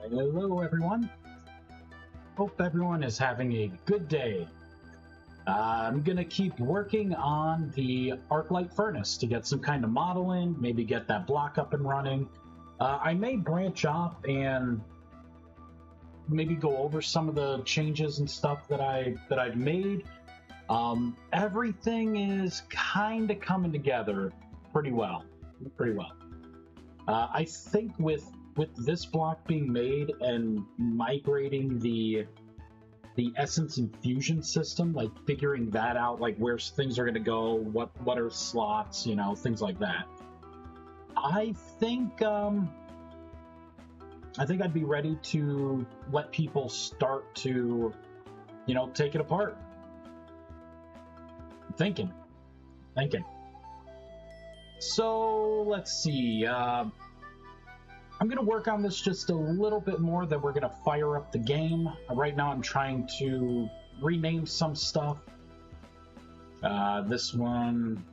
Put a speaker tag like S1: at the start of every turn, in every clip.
S1: Hello, everyone. Hope everyone is having a good day. I'm gonna keep working on the Arclight Furnace to get some kind of modeling, maybe get that block up and running. I may branch off and maybe go over some of the changes and stuff that I've made. Everything is kind of coming together pretty well. I think with this block being made and migrating the essence infusion system, like figuring that out, like where things are going to go, what are slots, you know, things like that. I think I'd be ready to let people start to, you know, take it apart. Thinking. So let's see. I'm going to work on this just a little bit more, then we're going to fire up the game. Right now I'm trying to rename some stuff. This one...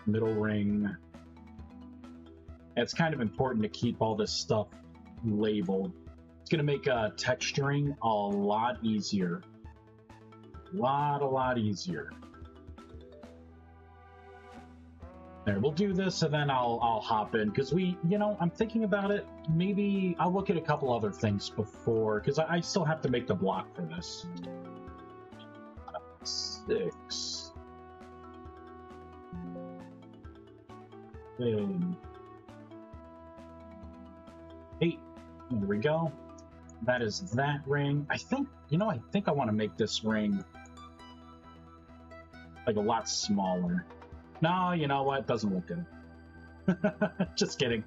S1: middle ring. It's kind of important to keep all this stuff labeled. It's going to make texturing a lot easier. A lot easier. There, we'll do this and then I'll hop in, because I'm thinking about it. Maybe I'll look at a couple other things before, because I still have to make the block for this. 6. 8. There we go. That is that ring. I think I want to make this ring like a lot smaller. No, you know what? Doesn't look good. Just kidding.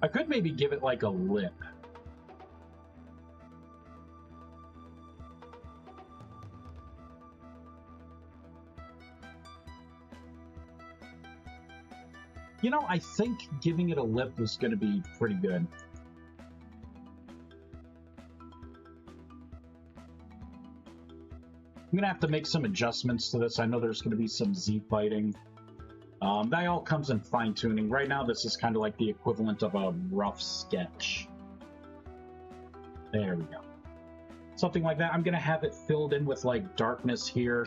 S1: I could maybe give it like a lip. You know, I think giving it a lip was going to be pretty good. I'm going to have to make some adjustments to this. I know there's going to be some Z fighting. That all comes in fine-tuning. Right now, this is kind of like the equivalent of a rough sketch. There we go. Something like that. I'm going to have it filled in with, like, darkness here.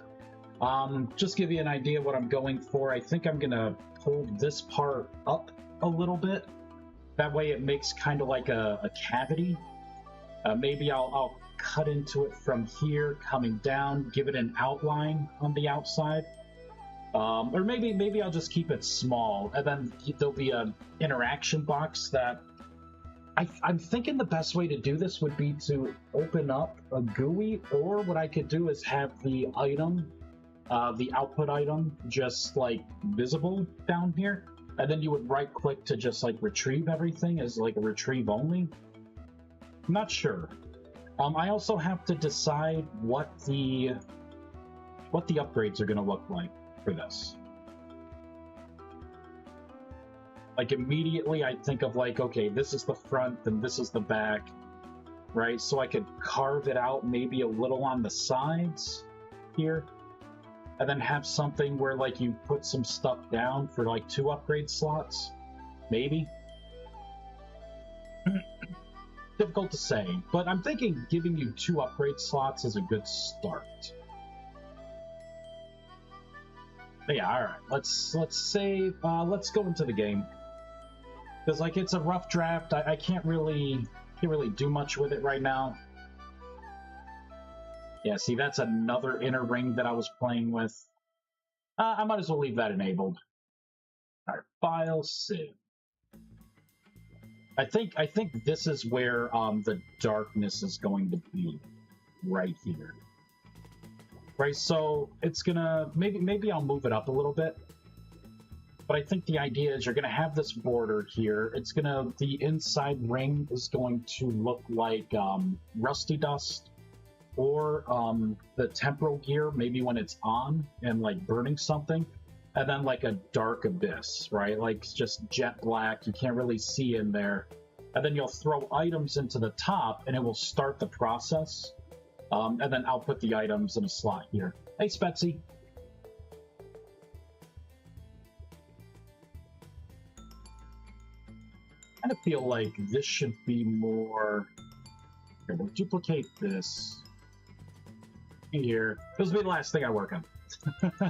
S1: Just give you an idea what I'm going for. I think I'm going to hold this part up a little bit. That way it makes kind of like a cavity. Maybe I'll cut into it from here, coming down, give it an outline on the outside. Or maybe I'll just keep it small, and then there'll be an interaction box that... I'm thinking the best way to do this would be to open up a GUI, or what I could do is have the item, the output item, just like visible down here, and then you would right click to just like retrieve everything as like a retrieve only. I'm not sure. I also have to decide what the upgrades are going to look like for this. Like immediately I think of like, okay, this is the front, then this is the back, right? So I could carve it out maybe a little on the sides here, and then have something where like you put some stuff down for like 2 upgrade slots, maybe. Difficult to say, but I'm thinking giving you 2 upgrade slots is a good start. But yeah, all right. Let's save. Let's go into the game, because like it's a rough draft. I can't really do much with it right now. Yeah, see, that's another inner ring that I was playing with. I might as well leave that enabled. All right, file save. I think this is where the darkness is going to be, right here. Right, so it's gonna maybe I'll move it up a little bit, but I think the idea is you're gonna have this border here. It's the inside ring is going to look like rusty dust, or the temporal gear, maybe when it's on and like burning something. And then like a dark abyss, right? Like just jet black, you can't really see in there. And then you'll throw items into the top and it will start the process. And then I'll put the items in a slot here. Hey, Spetsy. kind of feel like this should be more... Here, we'll duplicate this here. This will be the last thing I work on.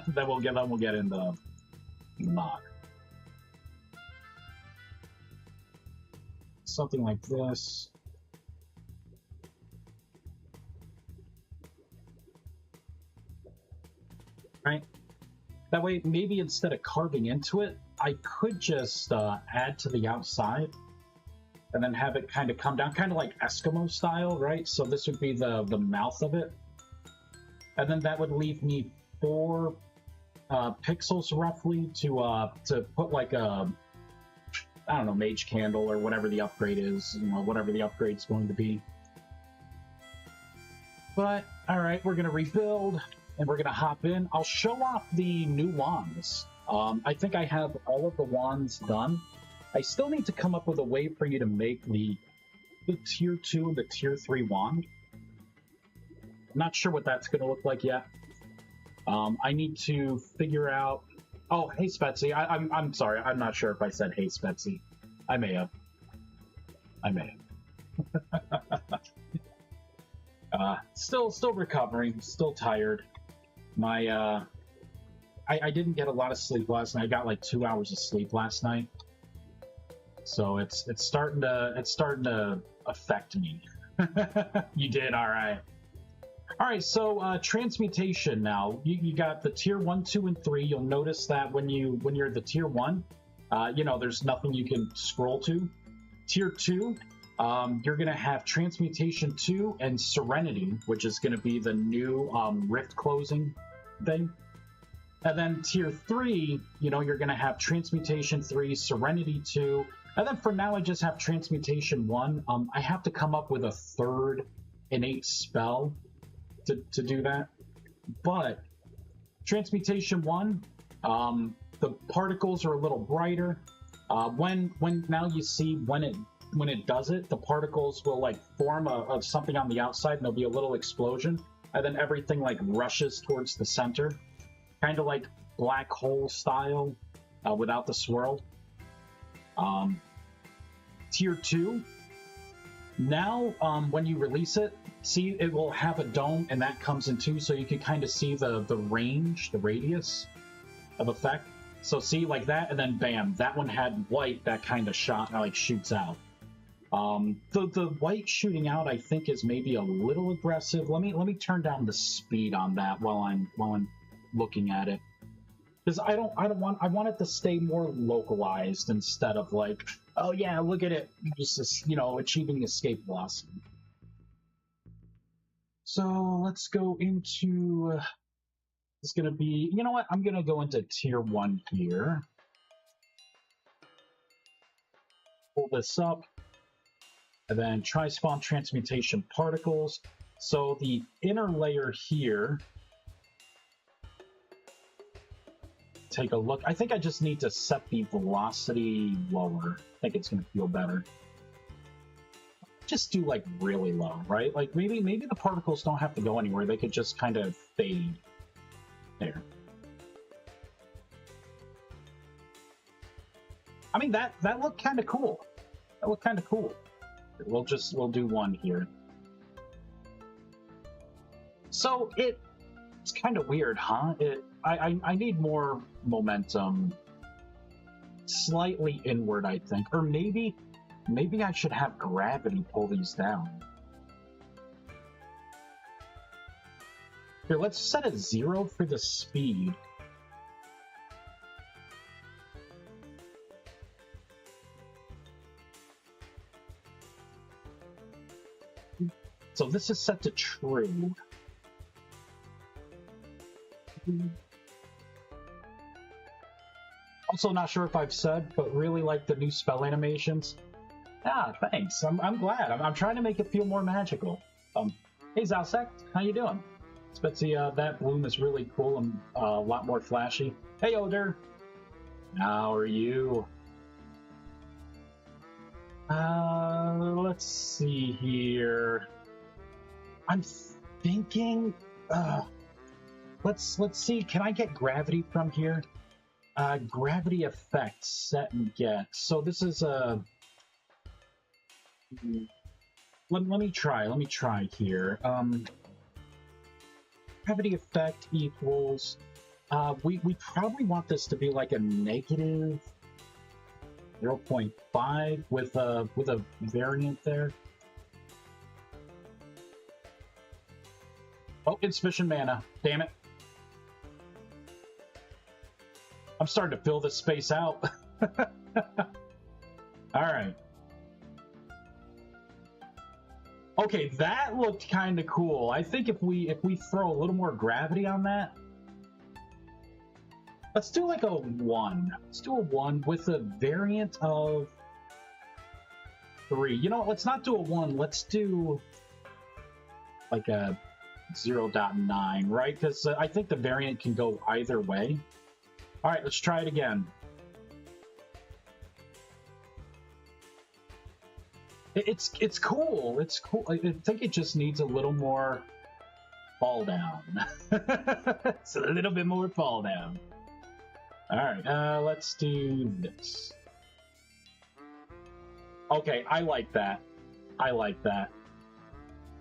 S1: Then we'll get into mod. Something like this. Right? That way, maybe instead of carving into it, I could just add to the outside and then have it kind of come down, kind of like Eskimo style, right? So this would be the mouth of it. And then that would leave me 4 pixels roughly to put like a, I don't know, mage candle or whatever the upgrade is, you know, whatever the upgrade's going to be. But, alright, we're going to rebuild, and we're going to hop in. I'll show off the new wands. I think I have all of the wands done. I still need to come up with a way for you to make the tier 2 and the tier 3 wand. I'm not sure what that's going to look like yet. I need to figure out... Oh, hey, Spetsy. I'm sorry. I'm not sure if I said hey, Spetsy. I may have. Still recovering. Still tired. My, I didn't get a lot of sleep last night. I got like 2 hours of sleep last night. So it's starting to affect me. You did, all right. All right, so transmutation now. You got the tier 1, 2, and 3. You'll notice that when you're the tier 1, you know, there's nothing you can scroll to. Tier 2, you're going to have transmutation 2 and serenity, which is going to be the new rift closing thing. And then tier 3, you know, you're going to have transmutation 3, serenity 2. And then for now, I just have transmutation 1. I have to come up with a 3rd innate spell to do that. But transmutation 1, the particles are a little brighter. When now you see when it does it, the particles will like form of something on the outside, and there'll be a little explosion, and then everything like rushes towards the center, kind of like black hole style, without the swirl. Tier 2. Now, when you release it, see, it will have a dome, and that comes in 2, so you can kind of see the range, the radius of effect. So see, like that, and then bam, that one had white that kind of shot, like shoots out. The white shooting out, I think, is maybe a little aggressive. Let me turn down the speed on that while I'm looking at it, because I want it to stay more localized instead of like, oh yeah, look at it, just, you know, achieving escape velocity. So let's go into, it's gonna be, you know what, I'm gonna go into tier 1 here. Pull this up, and then try spawn transmutation particles. So the inner layer here, take a look. I think I just need to set the velocity lower. I think it's going to feel better. Just do like really low, right? Like maybe the particles don't have to go anywhere. They could just kind of fade there. I mean, that looked kind of cool. That looked kind of cool. We'll do 1 here. So it's kind of weird, huh? I need more momentum, slightly inward, I think, or maybe I should have gravity pull these down. Here, let's set a 0 for the speed. So this is set to true. Also, not sure if I've said, but really like the new spell animations. Ah, thanks. I'm glad. I'm trying to make it feel more magical. Hey Zalsec, how you doing? Spetsy, that bloom is really cool and a lot more flashy. Hey Oder, how are you? Let's see here. I'm thinking. Let's see. Can I get gravity from here? Gravity effect, set and get. So this is a Let me try here. Gravity effect equals, we probably want this to be like a negative 0.5 with a variant there. Oh, insufficient mana. Damn it. I'm starting to fill this space out. Alright. Okay, that looked kind of cool. I think if we throw a little more gravity on that, let's do like a 1. Let's do a 1 with a variant of 3. You know what? Let's not do a 1. Let's do like a 0.9, right? Because I think the variant can go either way. All right, let's try it again. It's cool. It's cool. I think it just needs a little more fall down. It's a little bit more fall down. All right, let's do this. Okay, I like that. I like that.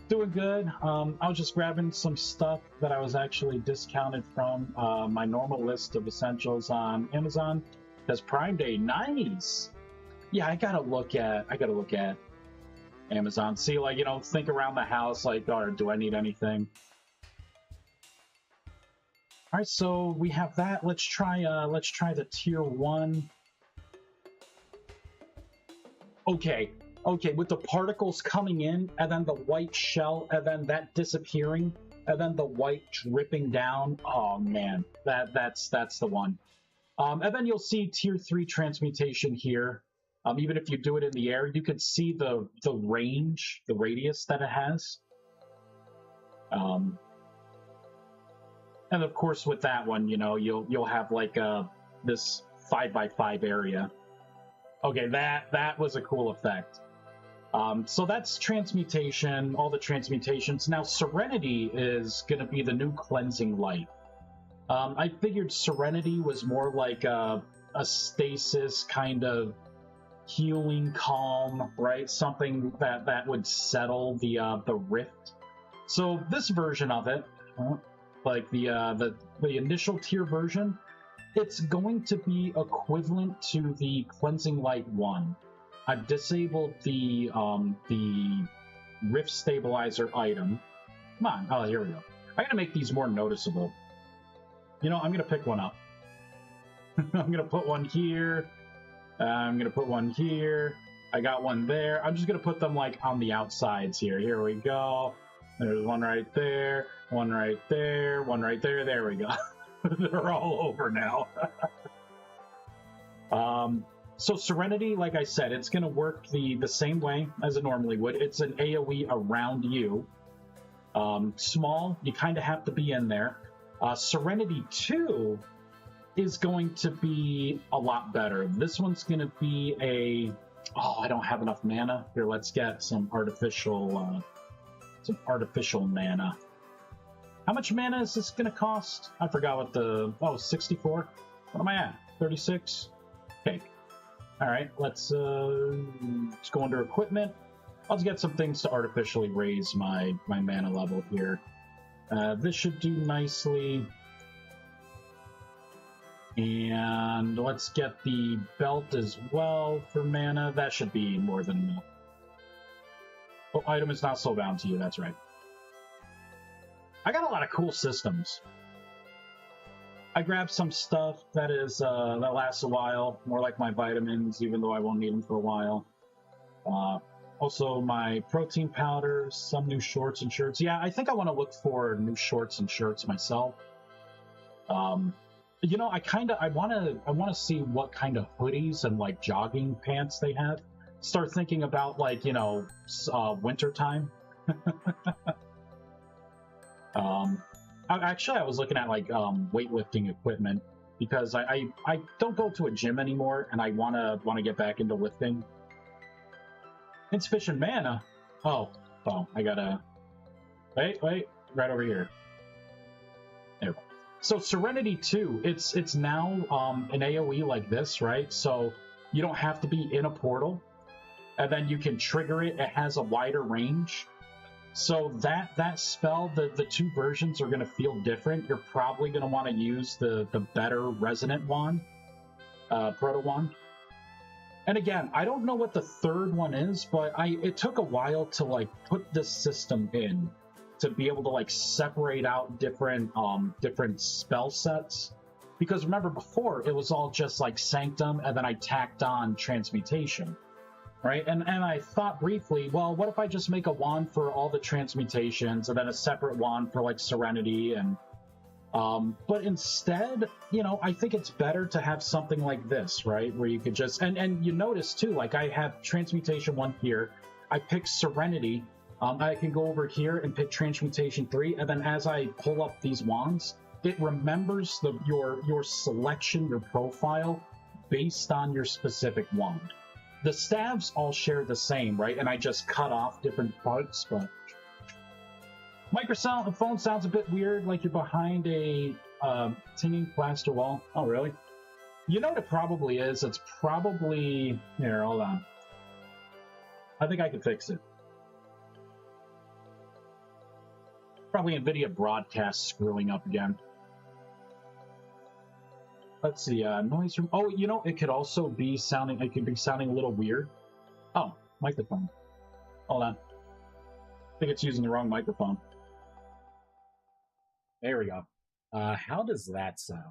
S1: Doing good. I was just grabbing some stuff that I was actually discounted from my normal list of essentials on Amazon. Because Prime Day, nice. Yeah, I gotta look at Amazon. See, like, you know, think around the house, like, oh, do I need anything? All right, so we have that. Let's try the tier 1. Okay, with the particles coming in, and then the white shell, and then that disappearing, and then the white dripping down. Oh man, that's the one. And then you'll see tier 3 transmutation here. Even if you do it in the air, you can see the range, the radius that it has. And of course, with that one, you know, you'll have like this 5x5 area. Okay, that was a cool effect. So that's transmutation, all the transmutations. Now, Serenity is going to be the new cleansing light. I figured Serenity was more like a stasis kind of healing calm, right? Something that would settle the rift. So this version of it, like the initial tier version, it's going to be equivalent to the Cleansing Light 1. I've disabled the Rift Stabilizer item. Come on. Oh, here we go. I gotta make these more noticeable. You know, I'm gonna pick one up. I'm gonna put one here. I'm gonna put one here. I got one there. I'm just gonna put them like on the outsides here. Here we go. There's one right there. One right there. One right there. There we go. They're all over now. So Serenity, like I said, it's going to work the same way as it normally would. It's an AoE around you. Small, you kind of have to be in there. Serenity 2 is going to be a lot better. This one's going to be a... Oh, I don't have enough mana. Here, let's get some artificial mana. How much mana is this going to cost? I forgot what the... Oh, 64? What am I at? 36? Okay. Alright, let's go under equipment. I'll just get some things to artificially raise my mana level here. This should do nicely. And let's get the belt as well for mana. That should be more than enough. Oh, item is not soulbound to you, that's right. I got a lot of cool systems. I grabbed some stuff that lasts a while, more like my vitamins, even though I won't need them for a while. Also, my protein powders, some new shorts and shirts. Yeah, I think I want to look for new shorts and shirts myself. You know, I want to see what kind of hoodies and like jogging pants they have. Start thinking about like, you know, winter time. Actually, I was looking at like weightlifting equipment because I don't go to a gym anymore, and I wanna get back into lifting. Insufficient mana. Oh, I gotta wait, right over here. There. So Serenity 2, it's now an AoE like this, right? So you don't have to be in a portal. and then you can trigger it. It has a wider range. So that spell, the two versions are going to feel different. You're probably going to want to use the better Resonant Wand, Proto Wand. And again, I don't know what the third one is, but it took a while to like put this system in to be able to like separate out different spell sets. Because remember before, it was all just like Sanctum, and then I tacked on Transmutation. Right, and I thought briefly, well, what if I just make a wand for all the transmutations and then a separate wand for like Serenity and but instead, you know, I think it's better to have something like this, right, where you could just and you notice too, like I have Transmutation 1 here, I pick Serenity, I can go over here and pick Transmutation 3, and then as I pull up these wands, it remembers your selection, your profile based on your specific wand. The staves all share the same, right? And I just cut off different parts, but... Microphone sounds a bit weird, like you're behind a tinging plaster wall. Oh, really? You know what it probably is? It's probably... Here, hold on. I think I can fix it. Probably NVIDIA broadcast screwing up again. Let's see, noise from... Oh, you know, it could also be sounding... It could be sounding a little weird. Oh, microphone. Hold on. I think it's using the wrong microphone. There we go. How does that sound?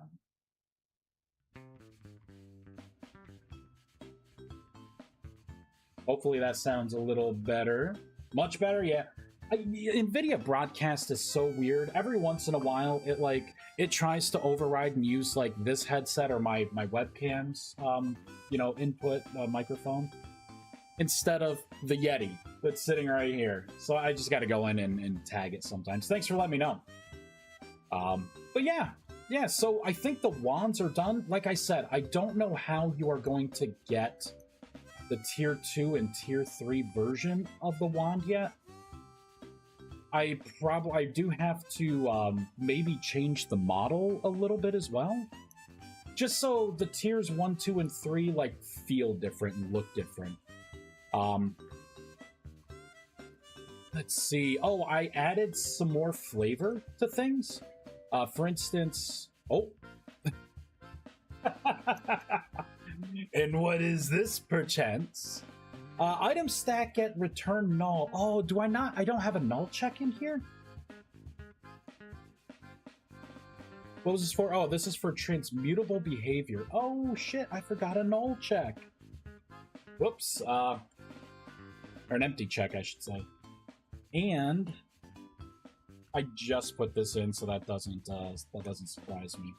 S1: Hopefully that sounds a little better. Much better, yeah. NVIDIA broadcast is so weird. Every once in a while, it tries to override and use like this headset or my webcam's you know, input microphone instead of the Yeti that's sitting right here. So I just got to go in and tag it sometimes. Thanks for letting me know. But yeah. So I think the wands are done. Like I said, I don't know how you are going to get the tier 2 and tier 3 version of the wand yet. I do have to maybe change the model a little bit as well, just so the tiers 1, 2, and 3 like feel different and look different. Let's see. Oh, I added some more flavor to things. For instance, oh, and what is this perchance? Item stack get return null. Oh, do I not? I don't have a null check in here? What was this for? Oh, this is for transmutable behavior. Oh, shit, I forgot a null check. Whoops. Or an empty check, I should say. And I just put this in, so that doesn't surprise me.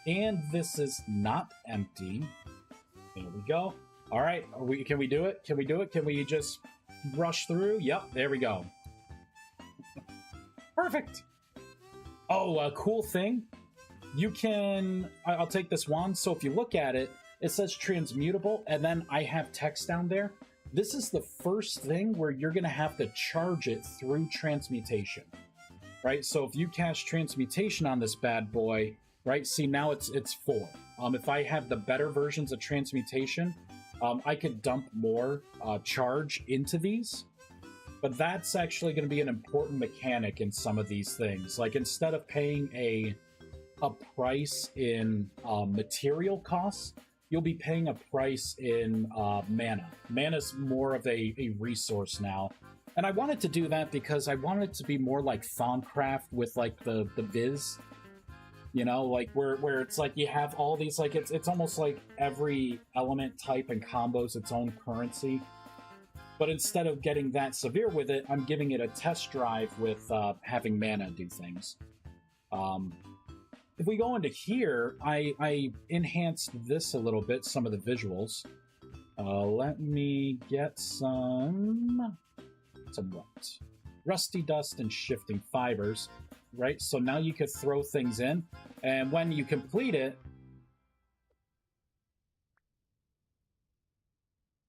S1: And this is not empty. There we go. All right, can we do it? Can we do it? Can we just rush through? Yep, there we go. Perfect. Oh, a cool thing. You can... I'll take this wand. So if you look at it, it says transmutable, and then I have text down there. This is the first thing where you're going to have to charge it through transmutation. Right? So if you cast transmutation on this bad boy, right? See, now it's full. If I have the better versions of transmutation... I could dump more charge into these, but that's actually going to be an important mechanic in some of these things. Like, instead of paying a price in material costs, you'll be paying a price in mana. Mana's more of a resource now. And I wanted to do that because I wanted it to be more like Thaumcraft with, like, the Viz. You know, like where it's like you have all these, like it's almost like every element type and combos its own currency. But instead of getting that severe with it, I'm giving it a test drive with having mana do things. If we go into here, I enhanced this a little bit, some of the visuals. Let me get some what? Rusty dust and shifting fibers. Right, so now you could throw things in, and when you complete it,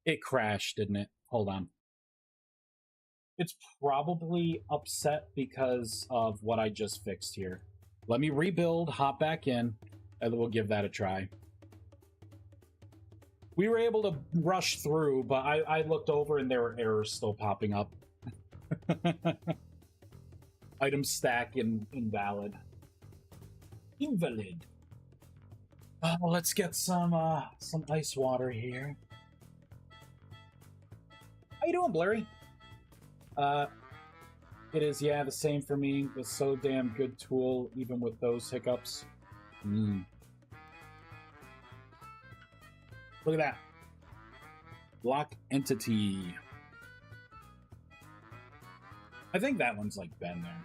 S1: it crashed, didn't it? Hold on. It's probably upset because of what I just fixed here. Let me rebuild, hop back in, and then we'll give that a try. We were able to rush through, but I looked over and there were errors still popping up. Item stack invalid. Invalid. Let's get some ice water here. How you doing, Blurry? It is, yeah, the same for me. It's so damn good tool, even with those hiccups. Look at that. Block entity. I think that one's like been there.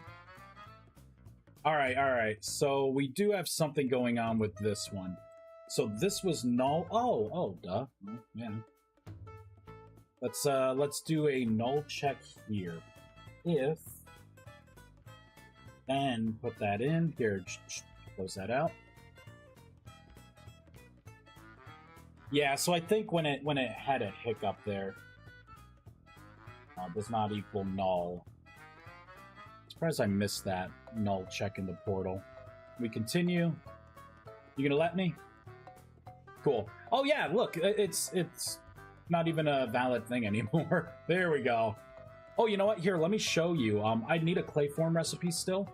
S1: Alright. So we do have something going on with this one. So this was null. Oh, duh. Oh, yeah. Let's do a null check here. If and put that in here. Close that out. Yeah, so I think when it had a hiccup there, does not equal null. Surprised I missed that null check in the portal. We continue. You gonna let me? Cool. Oh yeah, look, it's not even a valid thing anymore. There we go. Oh, you know what? Here, let me show you. I need a clay form recipe still,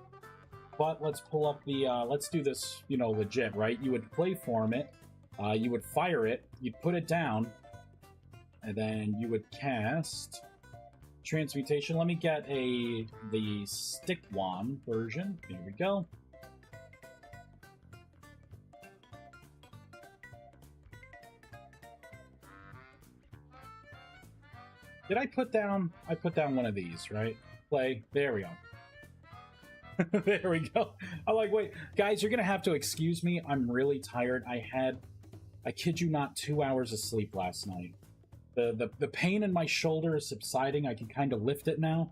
S1: but let's pull up the. Let's do this. You know, legit, right? You would clay form it. You would fire it. You'd put it down, and then you would cast transmutation. Let me get the stick wand version. Here we go. Did I put down? I put down one of these, right? Play. There we go. There we go. I'm like, wait, guys, you're gonna have to excuse me. I'm really tired. I kid you not, 2 hours of sleep last night. The pain in my shoulder is subsiding. I can kind of lift it now,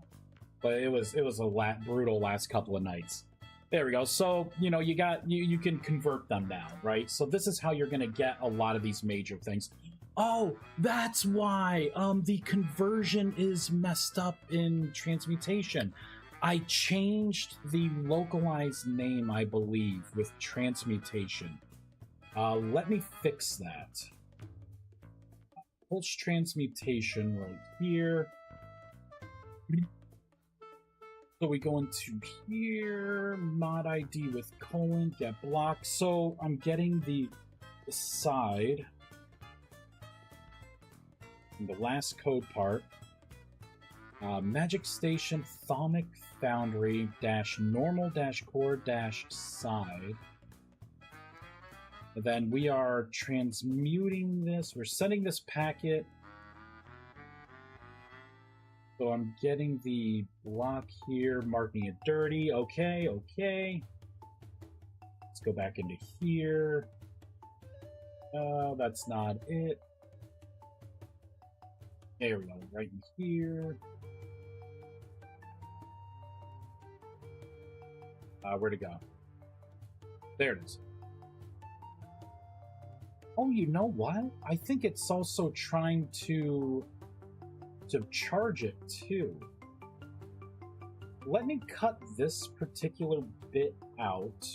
S1: but it was a brutal last couple of nights. There we go. So you know you can convert them now, right? So this is how you're gonna get a lot of these major things. Oh, that's why the conversion is messed up in transmutation. I changed the localized name, I believe, with transmutation. Let me fix that. Pulse transmutation right here. So we go into here, mod ID with colon, get blocked. So I'm getting the side. The last code part, Magic Station Thaumic Foundry -normal -core -side. And then we are transmuting this. We're sending this packet. So I'm getting the block here, marking it dirty. Okay. Let's go back into here. That's not it. There we go, right in here. Where'd it go? There it is. Oh, you know what? I think it's also trying to charge it too. Let me cut this particular bit out.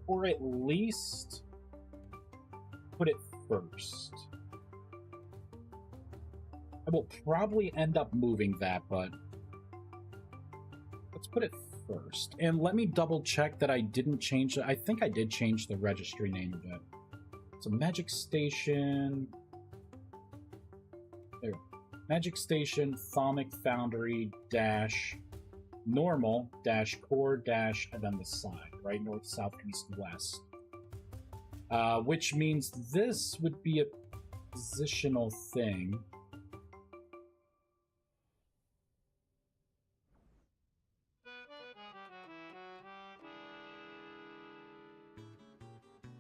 S1: Or at least put it first. I will probably end up moving that, but let's put it first. And let me double check that I didn't change it. I think I did change the registry name a bit. So Magic Station. There. Magic Station Thaumic Foundry -normal -core and then the side, right? North, south, east, west. Which means this would be a positional thing.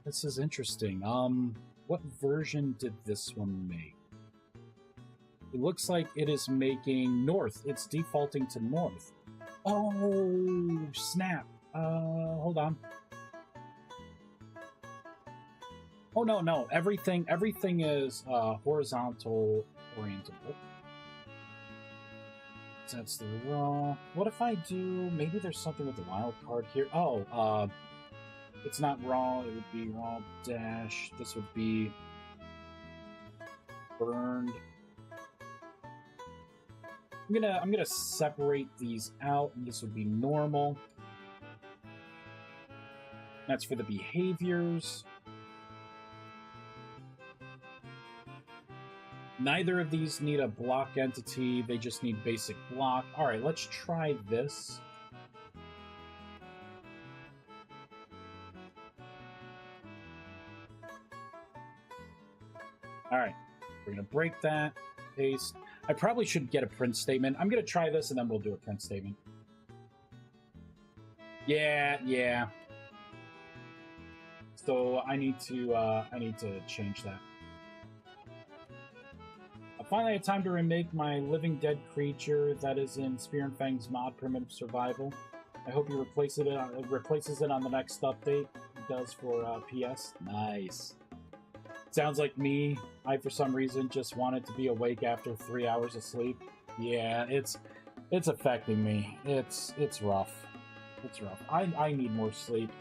S1: This is interesting. What version did this one make? It looks like it is making north. It's defaulting to north. Oh, snap. Hold on. Oh, no. Everything is horizontal orientable. That's the raw. What if I do... Maybe there's something with the wild card here. Oh, It's not raw, it would be raw dash. This would be burned. I'm gonna separate these out, and this would be normal. That's for the behaviors. Neither of these need a block entity, they just need basic block. Alright, let's try this. Alright, we're gonna break that. Paste. I probably should get a print statement. I'm gonna try this and then we'll do a print statement. Yeah. So I need to change that. I finally had time to remake my living dead creature that is in Spear and Fang's mod Primitive Survival. I hope he replaces it on the next update. It does for PS. Nice. Sounds like me. I, for some reason, just wanted to be awake after 3 hours of sleep. Yeah, it's affecting me. It's rough. It's rough. I need more sleep.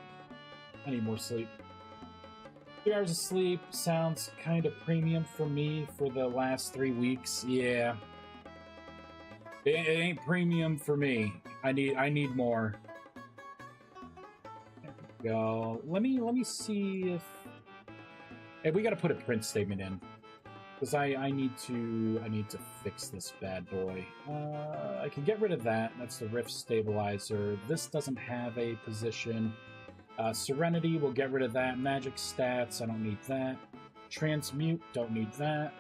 S1: I need more sleep. 3 hours of sleep sounds kind of premium for me for the last 3 weeks. Yeah. It ain't premium for me. I need more. There we go. Let me see if... Hey, we gotta put a print statement in. Because I need to fix this bad boy. I can get rid of that. That's the Rift Stabilizer. This doesn't have a position. Serenity, we'll get rid of that. Magic stats, I don't need that. Transmute, don't need that.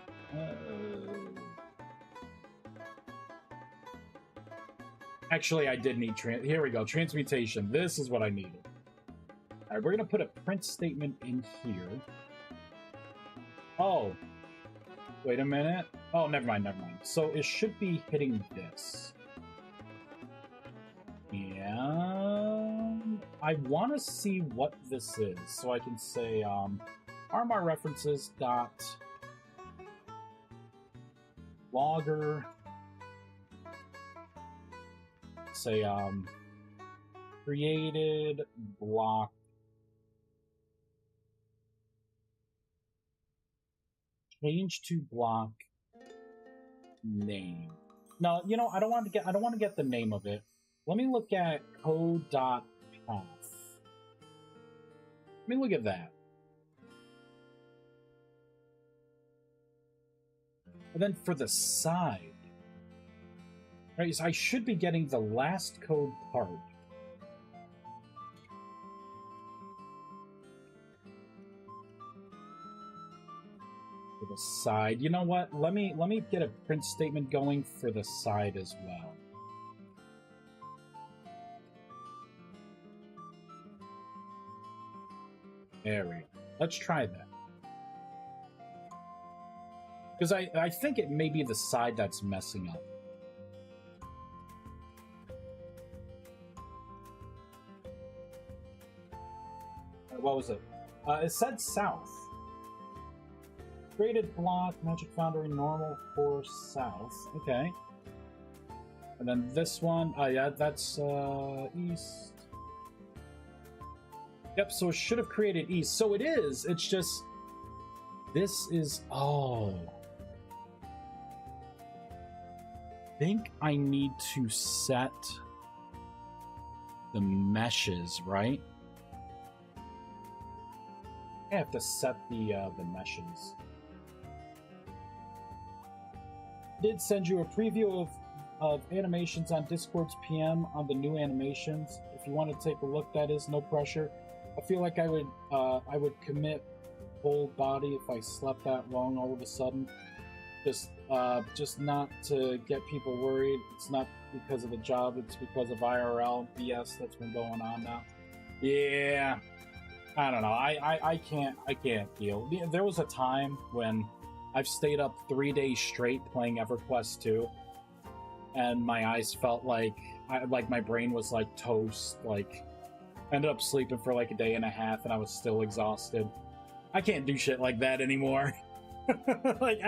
S1: Actually, I did need here we go, transmutation. This is what I needed. Alright, we're gonna put a print statement in here. Oh. Wait a minute. Oh, never mind. So it should be hitting this. Yeah. I want to see what this is, so I can say, RMR references dot logger. Say, created block. Change to block name. No, you know, I don't want to get the name of it. Let me look at code.path. Let me look at that. And then for the side. Right, so I should be getting the last code part. For the side. You know what? Let me get a print statement going for the side as well. There we go. Let's try that. Because I think it may be the side that's messing up. What was it? It said south. Created block, Magic Foundry, normal for south. Okay. And then this one, yeah, that's east. Yep, so it should have created east. So it is, it's just, this is, oh. I think I need to set the meshes, right? I have to set the meshes. Did send you a preview of animations on Discord's PM on the new animations. If you want to take a look, that is, no pressure. I feel like I would commit whole body if I slept that long all of a sudden. Just not to get people worried. It's not because of the job, it's because of IRL BS that's been going on now. Yeah. I don't know. I can't deal. There was a time when I've stayed up 3 days straight playing EverQuest 2, and my eyes felt like my brain was like toast. Like, I ended up sleeping for like a day and a half, and I was still exhausted. I can't do shit like that anymore. Like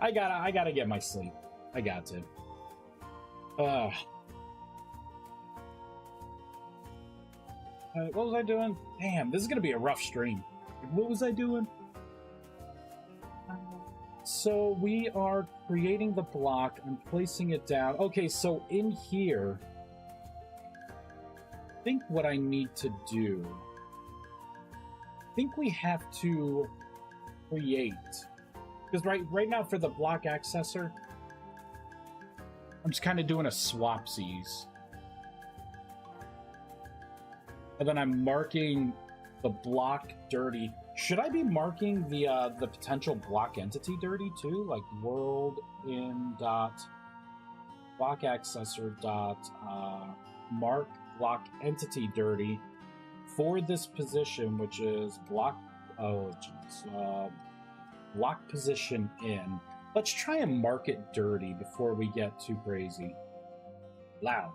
S1: I gotta get my sleep. I got to. What was I doing? Damn, this is gonna be a rough stream. What was I doing? So we are creating the block and placing it down. Okay, so in here, I think what I need to do, I think we have to create, because right now for the block accessor, I'm just kind of doing a swapsies. And then I'm marking the block dirty. Should I be marking the potential block entity dirty too? Like world in dot block accessor dot mark block entity dirty for this position, which is block. Oh jeez, block position in. Let's try and mark it dirty before we get too crazy. Loud.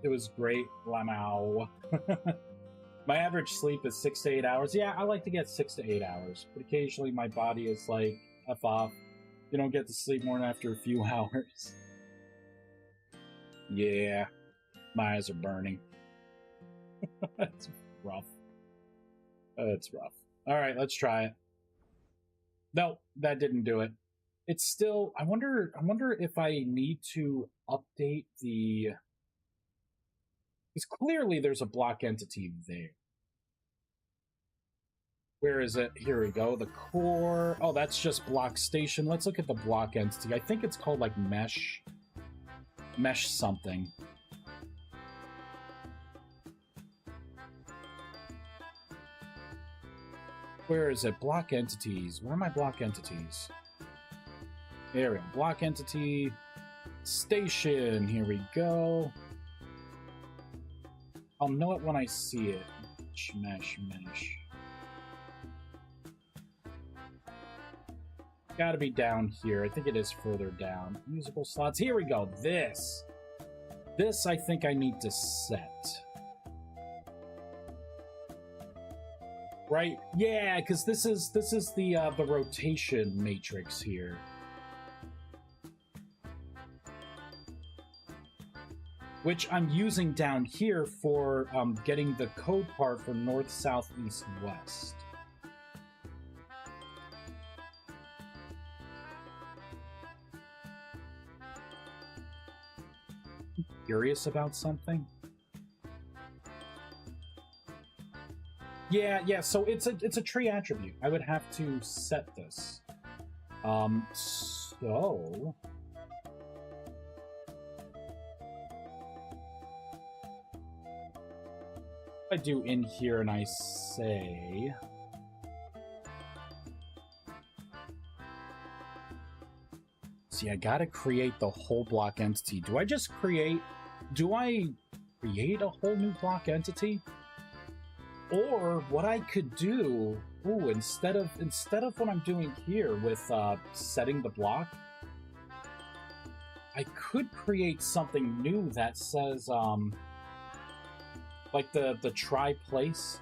S1: It was great, Lamau. My average sleep is 6 to 8 hours. Yeah, I like to get 6 to 8 hours, but occasionally my body is like, F off. You don't get to sleep more than after a few hours. Yeah, my eyes are burning. That's rough. That's rough. All right, let's try it. No, that didn't do it. It's still. I wonder if I need to update the. Because clearly there's a block entity there. Where is it? Here we go. The core. Oh, that's just block station. Let's look at the block entity. I think it's called like mesh. Mesh something. Where is it? Block entities. Where are my block entities? There we go. Block entity. Station. Here we go. I'll know it when I see it. Mesh. Gotta be down here. I think it is further down. Musical slots. Here we go. This I think I need to set. Right? Yeah, because this is the rotation matrix here. Which I'm using down here for getting the code part for north, south, east, west. Curious about something? Yeah, so it's a tree attribute. I would have to set this. So I do in here and I say see, I gotta create the whole block entity. Do I create a whole new block entity? Or what I could do, instead of what I'm doing here with setting the block, I could create something new that says like the try place.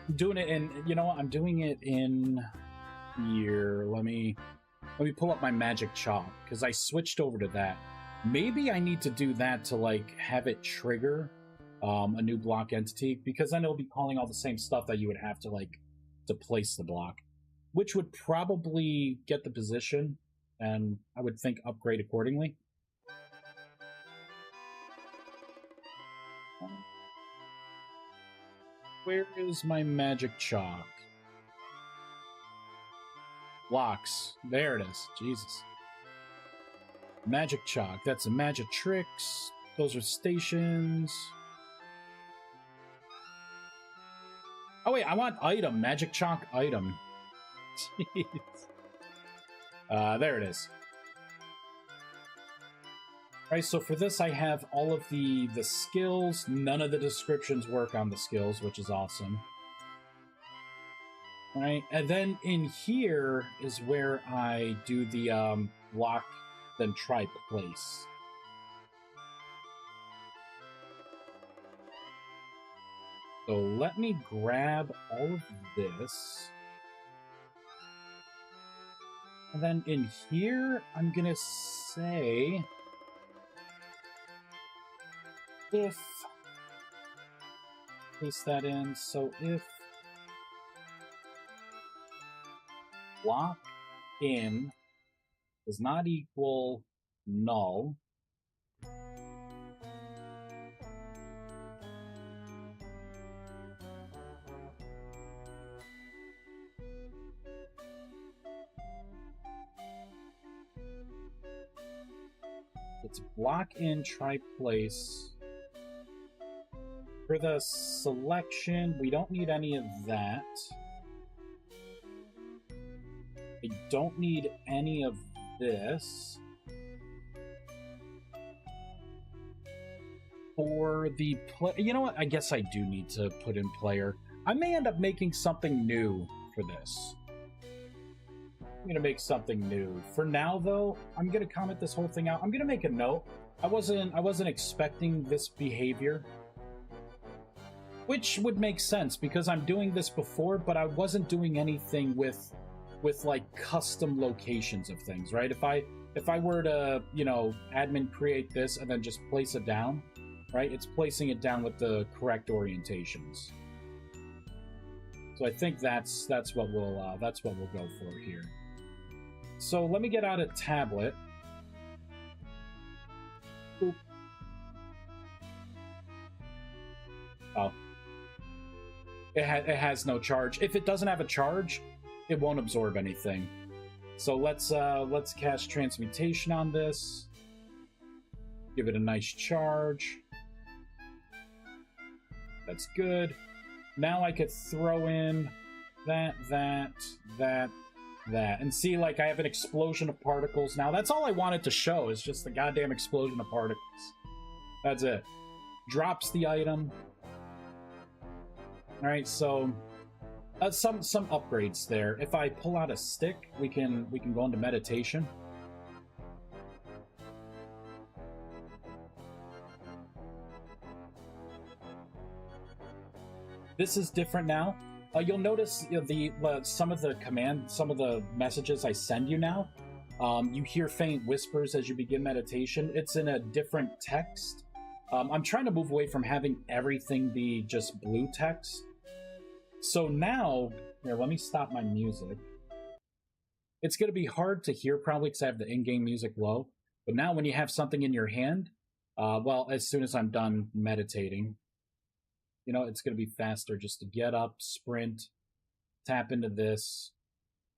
S1: I'm doing it in, you know what, I'm doing it in here. Let me pull up my magic chalk, because I switched over to that. Maybe I need to do that to like have it trigger a new block entity, because then it'll be calling all the same stuff that you would have to place the block, which would probably get the position, and I would think upgrade accordingly. Where is my magic chalk? Blocks. There it is. Jesus. Magic chalk. That's a magic tricks. Those are stations. Oh wait, I want item. Magic chalk item. Jeez. There it is. Right, so for this I have all of the skills. None of the descriptions work on the skills, which is awesome. Right, and then in here is where I do the block, then try place. So let me grab all of this. And then in here, I'm gonna say if paste that in. So if block in does not equal null, it's block in try place. For the selection, we don't need any of that. I don't need any of this. For the play, you know what? I guess I do need to put in player. I may end up making something new for this. I'm gonna make something new. For now, though, I'm gonna comment this whole thing out. I'm gonna make a note. I wasn't expecting this behavior, which would make sense because I'm doing this before, but I wasn't doing anything with like custom locations of things, right? If I were to, you know, admin create this and then just place it down, right? It's placing it down with the correct orientations. So I think that's what we'll go for here. So let me get out a tablet. Oop. Oh. It has no charge. If it doesn't have a charge, it won't absorb anything. So let's cast transmutation on this. Give it a nice charge. That's good. Now I could throw in that, and see, like, I have an explosion of particles now. That's all I wanted to show, is just the goddamn explosion of particles. That's it. Drops the item. Alright, so some upgrades there. If I pull out a stick, we can go into meditation. This is different now. You'll notice some of the messages I send you now. You hear faint whispers as you begin meditation. It's in a different text. I'm trying to move away from having everything be just blue text. So now, here, let me stop my music. It's going to be hard to hear probably because I have the in-game music low. But now when you have something in your hand, well, as soon as I'm done meditating, you know, it's going to be faster just to get up, sprint, tap into this.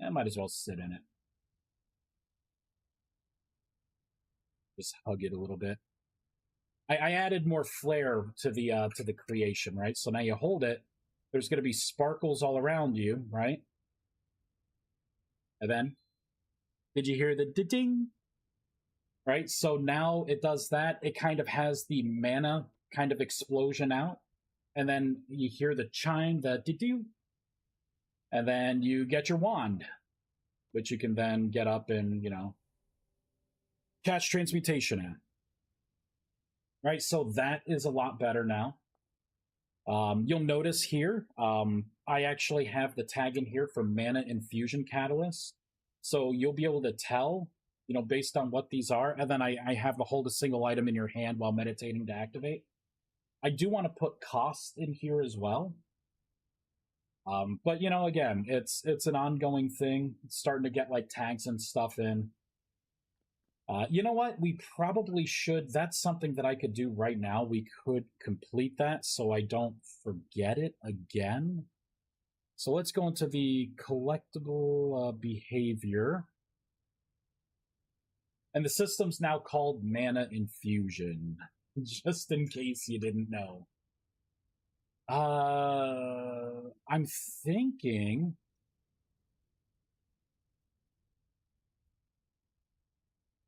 S1: I might as well sit in it. Just hug it a little bit. I added more flair to the creation, right? So now you hold it. There's going to be sparkles all around you, right? And then, did you hear the ding? Right? So now it does that. It kind of has the mana kind of explosion out. And then you hear the chime, the ding. And then you get your wand, which you can then get up and, you know, catch transmutation at. Right? So that is a lot better now. You'll notice here, I actually have the tag in here for Mana Infusion Catalyst. So you'll be able to tell, you know, based on what these are. And then I have to hold a single item in your hand while meditating to activate. I do want to put cost in here as well. But, you know, again, it's an ongoing thing. It's starting to get, like, tags and stuff in. You know what? We probably should. That's something that I could do right now. We could complete that so I don't forget it again. So let's go into the collectible behavior. And the system's now called Mana Infusion, just in case you didn't know. I'm thinking...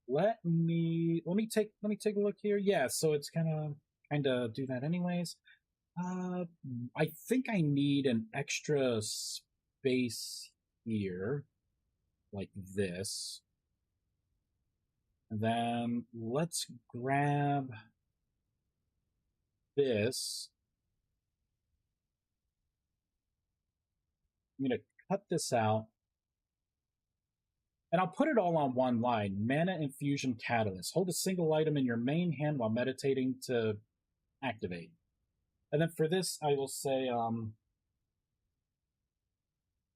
S1: Let me take a look here. Yeah, so it's kind of do that anyways. I think I need an extra space here, like this. And then let's grab this. I'm gonna cut this out. And I'll put it all on one line. Mana Infusion Catalyst. Hold a single item in your main hand while meditating to activate. And then for this, I will say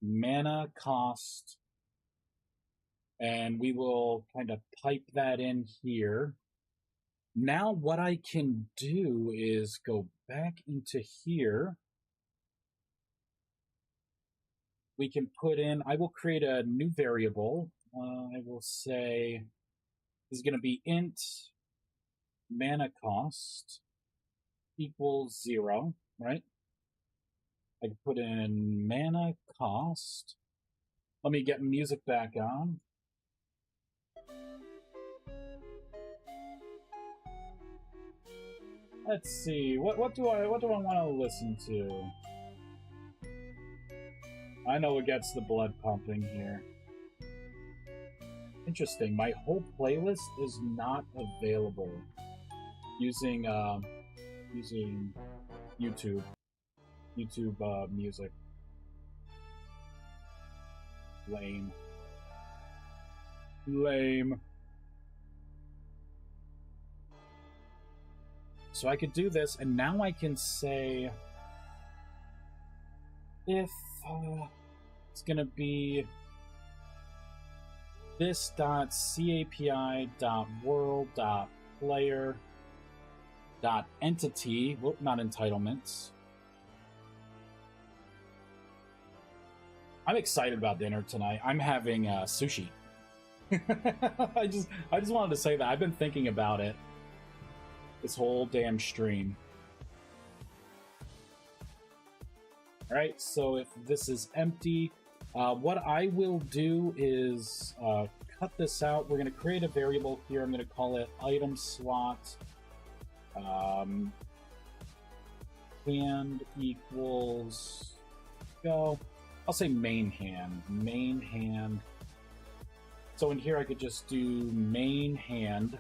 S1: mana cost. And we will kind of pipe that in here. Now what I can do is go back into here. We can put in, I will create a new variable. I will say this is going to be int mana cost equals 0, right? I can put in mana cost. Let me get music back on. Let's see. What do I want to listen to? I know it gets the blood pumping here. Interesting. My whole playlist is not available using YouTube music. Lame. So I could do this, and now I can say if it's gonna be this.capi.world.player.entity, whoop, not entitlements. I'm excited about dinner tonight. I'm having sushi. I just wanted to say that. I've been thinking about it this whole damn stream. Alright, so if this is empty, what I will do is cut this out. We're going to create a variable here. I'm going to call it item slot hand equals, go. I'll say main hand. So in here I could just do main hand,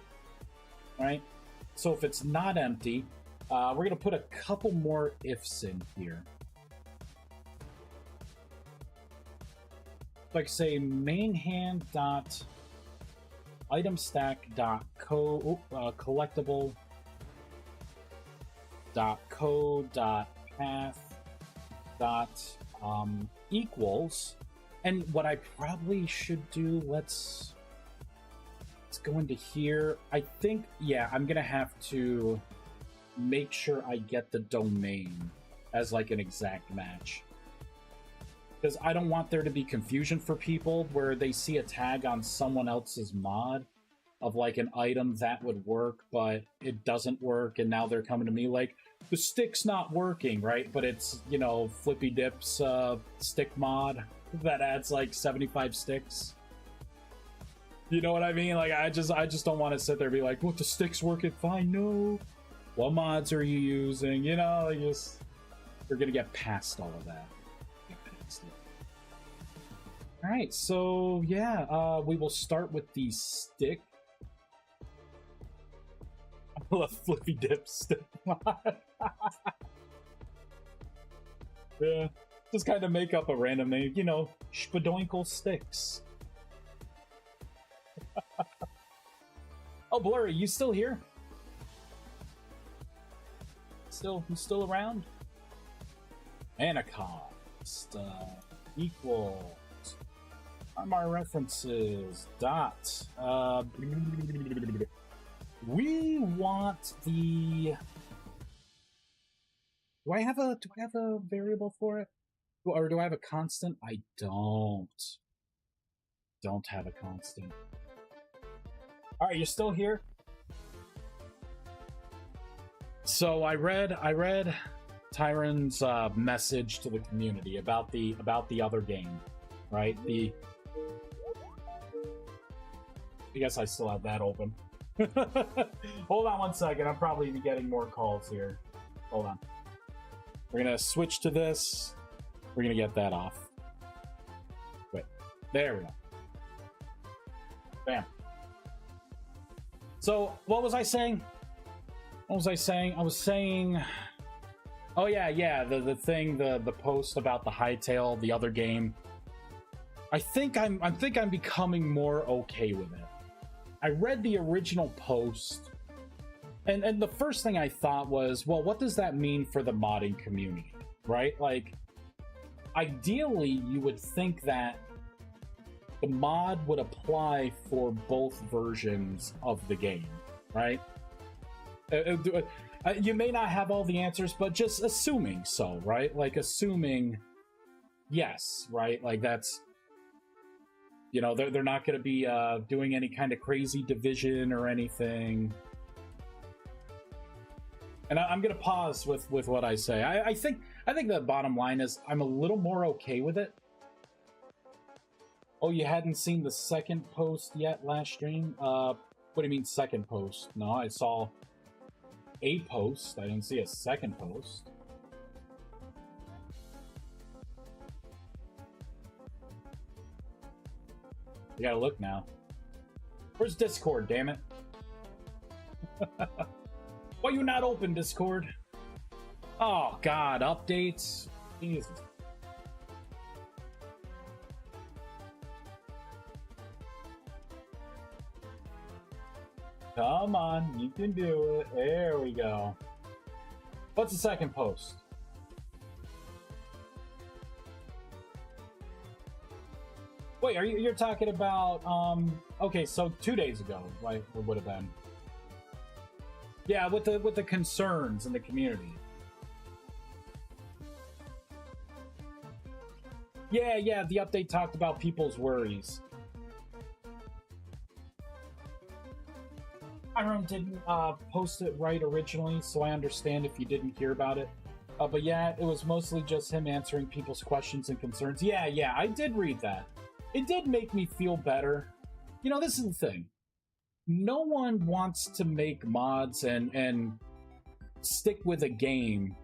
S1: right? So if it's not empty, we're going to put a couple more ifs in here. So I can say main hand dot item stack dot collectible dot code dot path dot equals, and what I probably should do, let's go into here. I think, yeah, I'm gonna have to make sure I get the domain as like an exact match, because I don't want there to be confusion for people where they see a tag on someone else's mod of like an item that would work, but it doesn't work, and now they're coming to me like, the stick's not working, right? But it's, you know, Flippy Dip's stick mod that adds like 75 sticks. You know what I mean? Like, I just don't want to sit there and be like, what, the stick's working fine? No. What mods are you using? You know, we're gonna get past all of that. Alright, so yeah, we will start with the stick. I love Flippy Dip stick mod. Yeah, just kind of make up a random name, you know, Spadoinkle Sticks. Oh, Blurry, you still here? You still around? Mana cost equals our references dot we want the do I have a variable for it, or do I have a constant? I don't have a constant. All right, you're still here. So I read Tyron's message to the community about the other game, right? I guess I still have that open. Hold on one second. I'm probably getting more calls here. Hold on. We're gonna switch to this. We're gonna get that off. Wait. There we go. Bam. So what was I saying? I was saying, oh yeah, the thing, the post about the Hightail, the other game. I think I'm becoming more okay with it. I read the original post, and the first thing I thought was, well, what does that mean for the modding community, right? Like, ideally, you would think that the mod would apply for both versions of the game, right? You may not have all the answers, but just assuming so, right? Like, assuming yes, right? Like, that's, you know, they're not going to be doing any kind of crazy division or anything. And I'm going to pause with what I say. I think the bottom line is I'm a little more okay with it. Oh, you hadn't seen the second post yet last stream? What do you mean second post? No, I saw a post. I didn't see a second post. You gotta look now. Where's Discord, damn it? Why you not open, Discord? Oh, God, updates. Jesus. Come on, you can do it. There we go. What's the second post? Wait, you're talking about, okay, so 2 days ago, right, it would have been. Yeah, with the concerns in the community. Yeah, the update talked about people's worries. Iron didn't post it right originally, so I understand if you didn't hear about it. But yeah, it was mostly just him answering people's questions and concerns. Yeah, I did read that. It did make me feel better. You know, this is the thing. No one wants to make mods and stick with a game,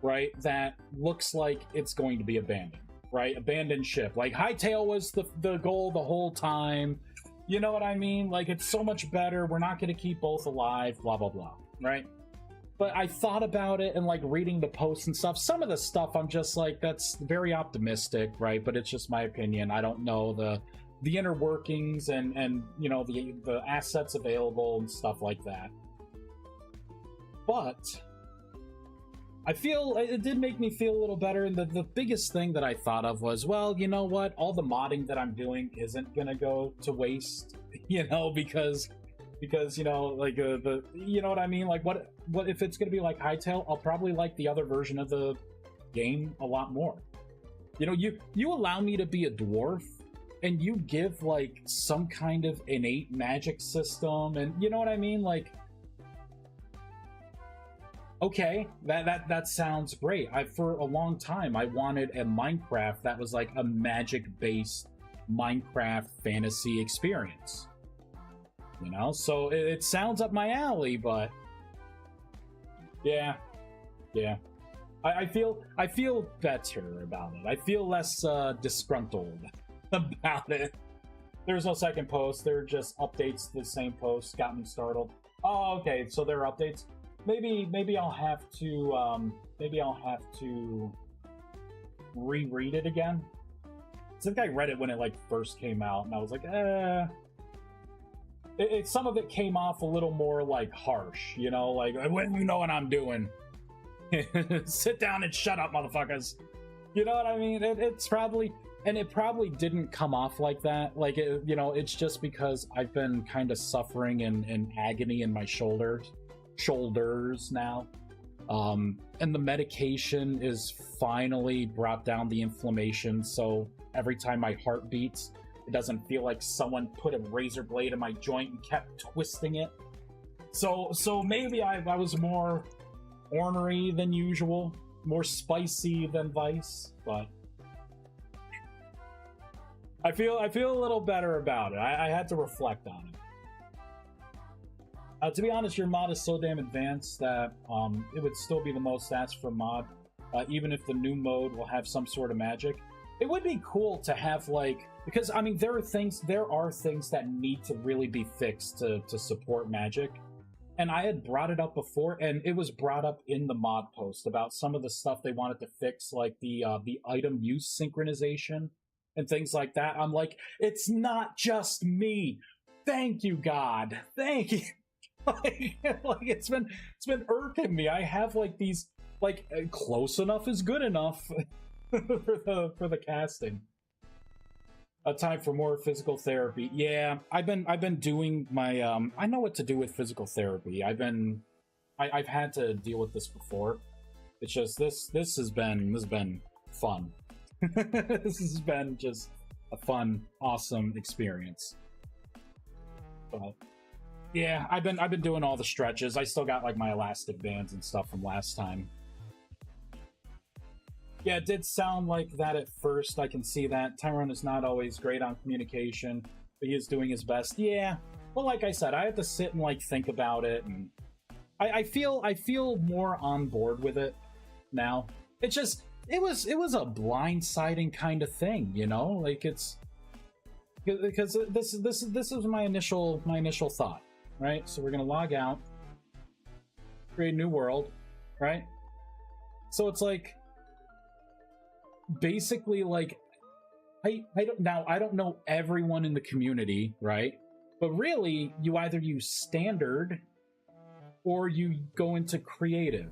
S1: right, that looks like it's going to be abandoned, right? Abandoned ship. Like, Hightail was the goal the whole time. You know what I mean? Like, it's so much better. We're not going to keep both alive, blah, blah, blah, right? But I thought about it and, like, reading the posts and stuff. Some of the stuff I'm just like, that's very optimistic, right? But it's just my opinion. I don't know the inner workings and you know, the assets available and stuff like that. But I feel it did make me feel a little better, and the biggest thing that I thought of was, well, you know what? All the modding that I'm doing isn't gonna go to waste, you know, because you know, like you know what I mean? Like, what if it's gonna be like Hightail? I'll probably like the other version of the game a lot more. You know, you allow me to be a dwarf, and you give like some kind of innate magic system, and you know what I mean? Like, okay, that sounds great. For a long time, I wanted a Minecraft that was like a magic-based Minecraft fantasy experience. You know, so it sounds up my alley, but yeah. I feel better about it. I feel less disgruntled about it. There's no second post. They're just updates to the same post. Got me startled. Oh, okay. So there are updates. Maybe I'll have to reread it again. I think I read it when it like first came out, and I was like, some of it came off a little more like harsh, you know, like, when you know what I'm doing. Sit down and shut up, motherfuckers. You know what I mean? It's probably, and it probably didn't come off like that. Like, you know, it's just because I've been kind of suffering in agony in my shoulders now. And the medication is finally brought down the inflammation, so every time my heart beats, it doesn't feel like someone put a razor blade in my joint and kept twisting it. So maybe I was more ornery than usual, more spicy than Vice, but I feel a little better about it. I had to reflect on it. To be honest, your mod is so damn advanced that it would still be the most asked for mod, even if the new mode will have some sort of magic. It would be cool to have, like, because I mean, there are things that need to really be fixed to support magic. And I had brought it up before, and it was brought up in the mod post about some of the stuff they wanted to fix, like the item use synchronization. and things like that. I'm like, it's not just me. Thank you, God. Thank you. like it's been irking me. I have like these like close enough is good enough for the casting. A time for more physical therapy. Yeah, I've been doing my I know what to do with physical therapy. I've had to deal with this before. It's just this has been fun. This has been just a fun, awesome experience. But yeah, I've been doing all the stretches. I still got like my elastic bands and stuff from last time. Yeah, it did sound like that at first. I can see that. Tyrone is not always great on communication, but he is doing his best. Yeah. Well, like I said, I have to sit and like think about it, and I feel more on board with it now. It was a blindsiding kind of thing, you know? Like it's because this is my initial thought, right? So we're gonna log out, create a new world, right? So it's like basically like I don't know everyone in the community, right? But really, you either use standard or you go into creative.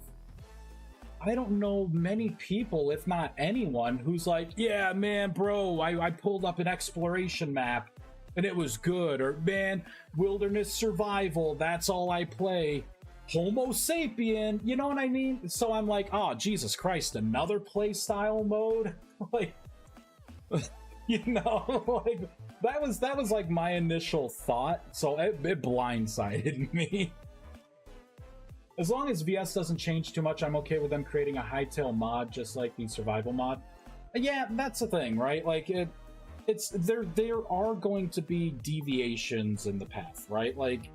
S1: I don't know many people, if not anyone, who's like, yeah, man, bro, I pulled up an exploration map and it was good. Or, man, wilderness survival, that's all I play. Homo sapien, you know what I mean? So I'm like, oh, Jesus Christ, another playstyle mode? Like, you know, like, that was like my initial thought, so it blindsided me. As long as VS doesn't change too much, I'm okay with them creating a hightail mod, just like the survival mod. Yeah, that's the thing, right? Like there are going to be deviations in the path, right? Like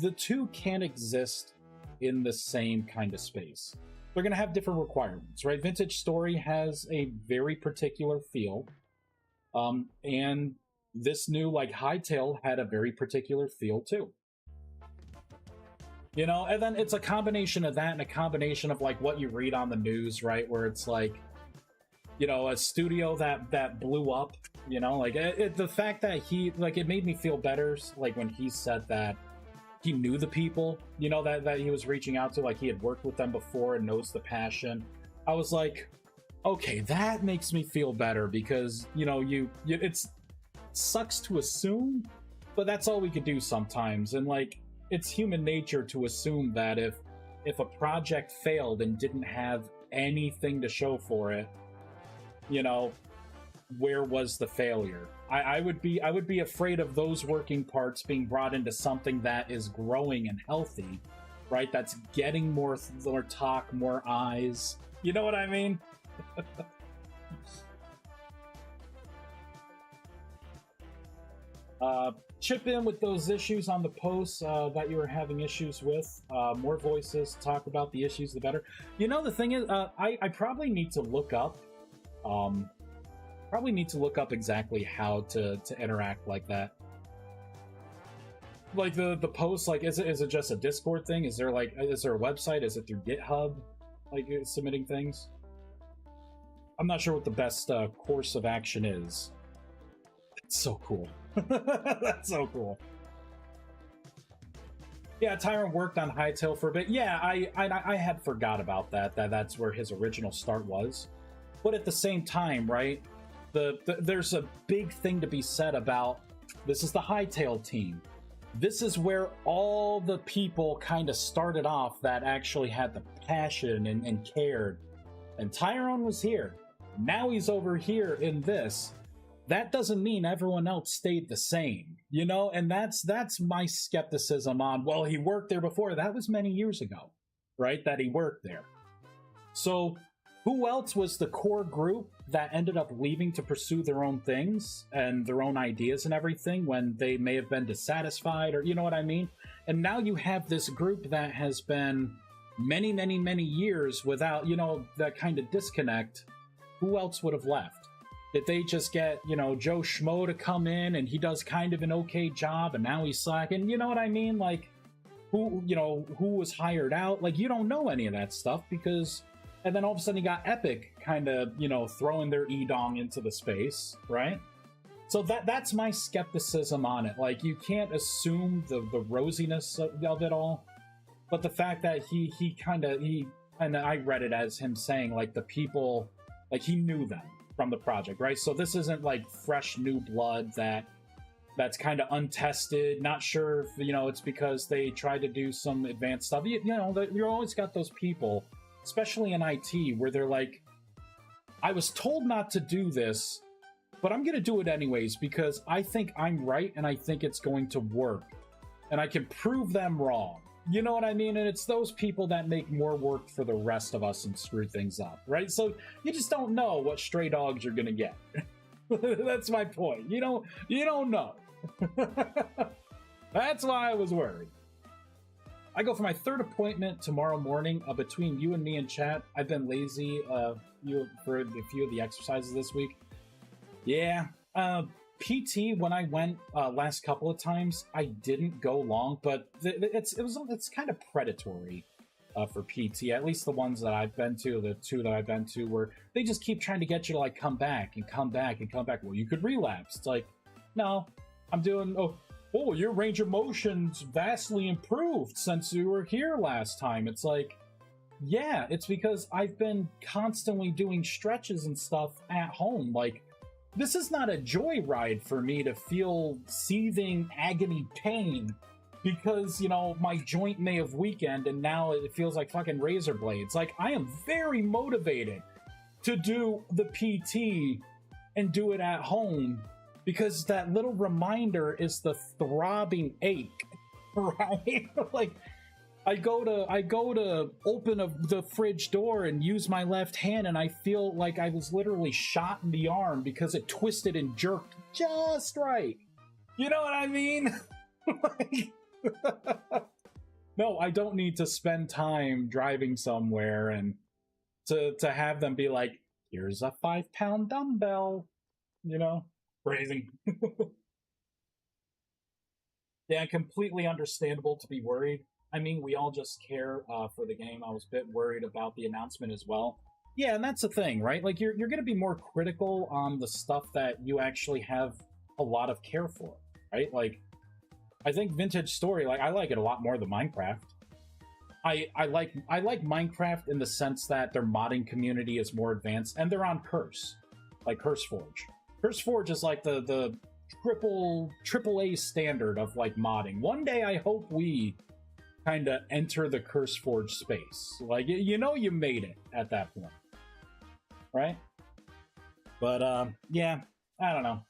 S1: the two can't exist in the same kind of space. They're going to have different requirements, right? Vintage Story has a very particular feel, and this new like hightail had a very particular feel too. You know, and then it's a combination of that and a combination of like what you read on the news, right? Where it's like, you know, a studio that blew up, you know, like the fact that he, like, it made me feel better, like when he said that he knew the people, you know, that he was reaching out to, like he had worked with them before and knows the passion. I was like, okay, that makes me feel better because, you know, it sucks to assume, but that's all we could do sometimes. And like, it's human nature to assume that if a project failed and didn't have anything to show for it, you know, where was the failure? I would be afraid of those working parts being brought into something that is growing and healthy, right? That's getting more talk, more eyes. You know what I mean? Chip in with those issues on the posts that you were having issues with. More voices, talk about the issues, the better. You know, the thing is, I probably need to look up, exactly how to interact like that. Like the posts, like is it just a Discord thing? Is there a website? Is it through GitHub, like submitting things? I'm not sure what the best course of action is. It's so cool. That's so cool. Yeah, Tyrant worked on Hightail for a bit. Yeah, I had forgot about that's where his original start was. But at the same time, right, there's a big thing to be said about this is the Hightail team. This is where all the people kind of started off that actually had the passion and cared. And Tyrone was here. Now he's over here in this. That doesn't mean everyone else stayed the same, you know? And that's my skepticism on, well, he worked there before. That was many years ago, right? That he worked there. So who else was the core group that ended up leaving to pursue their own things and their own ideas and everything when they may have been dissatisfied, or you know what I mean? And now you have this group that has been many, many, many years without, you know, that kind of disconnect. Who else would have left? Did they just get, you know, Joe Schmo to come in and he does kind of an okay job and now he's slacking? You know what I mean? Like, who was hired out? Like, you don't know any of that stuff because And then all of a sudden you got Epic kind of, you know, throwing their E-Dong into the space, right? So that's my skepticism on it. Like, you can't assume the rosiness of it all, but the fact that he and I read it as him saying, like, the people, like, he knew them from the project, right? So this isn't like fresh new blood that's kind of untested, not sure if, you know, it's because they tried to do some advanced stuff. You know, you always got those people, especially in IT, where they're like, I was told not to do this, but I'm going to do it anyways because I think I'm right and I think it's going to work. And I can prove them wrong. You know what I mean? And it's those people that make more work for the rest of us and screw things up, right? So you just don't know what stray dogs you're going to get. That's my point. You don't know. That's why I was worried. I go for my third appointment tomorrow morning. Between you and me and chat, I've been lazy for a few of the exercises this week. Yeah, PT, when I went last couple of times, I didn't go long, but it's kind of predatory for PT. At least the ones that I've been to, the two that I've been to, where they just keep trying to get you to like come back and come back and come back. Well, you could relapse. It's like, no, I'm doing. Oh, your range of motion's vastly improved since you were here last time. It's like, yeah, it's because I've been constantly doing stretches and stuff at home. Like, this is not a joyride for me to feel seething agony pain because, you know, my joint may have weakened and now it feels like fucking razor blades. Like, I am very motivated to do the PT and do it at home because that little reminder is the throbbing ache, right? Like, I go to open the fridge door and use my left hand, and I feel like I was literally shot in the arm because it twisted and jerked just right. You know what I mean? Like, no, I don't need to spend time driving somewhere and to have them be like, here's a 5-pound dumbbell, you know? Crazy. Yeah, completely understandable to be worried. I mean, we all just care for the game. I was a bit worried about the announcement as well. Yeah, and that's the thing, right? Like, you're going to be more critical on the stuff that you actually have a lot of care for, right? Like, I think Vintage Story, like, I like it a lot more than Minecraft. I like Minecraft in the sense that their modding community is more advanced, and they're on Curse, like CurseForge. CurseForge is like the triple A standard of like modding. One day I hope we kind of enter the CurseForge space. Like, you know, you made it at that point, right? But yeah, I don't know.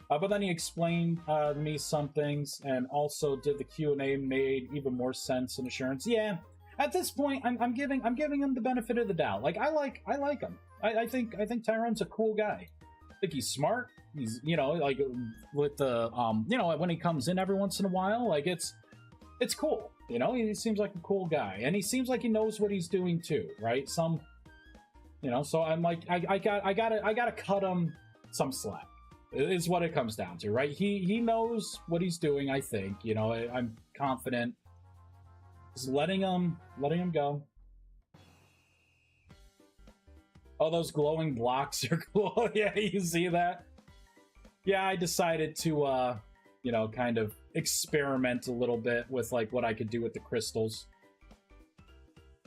S1: But then he explained me some things, and also did the Q&A made even more sense and assurance. Yeah, at this point, I'm giving him the benefit of the doubt. Like, I like him. I think Tyrone's a cool guy. I think he's smart. He's, you know, like with the you know, when he comes in every once in a while, like it's cool. You know, he seems like a cool guy, and he seems like he knows what he's doing too, right? You know, so I'm like, I gotta cut him some slack. Is what it comes down to, right? He knows what he's doing. I think, you know, I'm confident. Just letting him go. Oh, those glowing blocks are cool. Yeah, you see that? Yeah, I decided to, you know, kind of experiment a little bit with like what I could do with the crystals.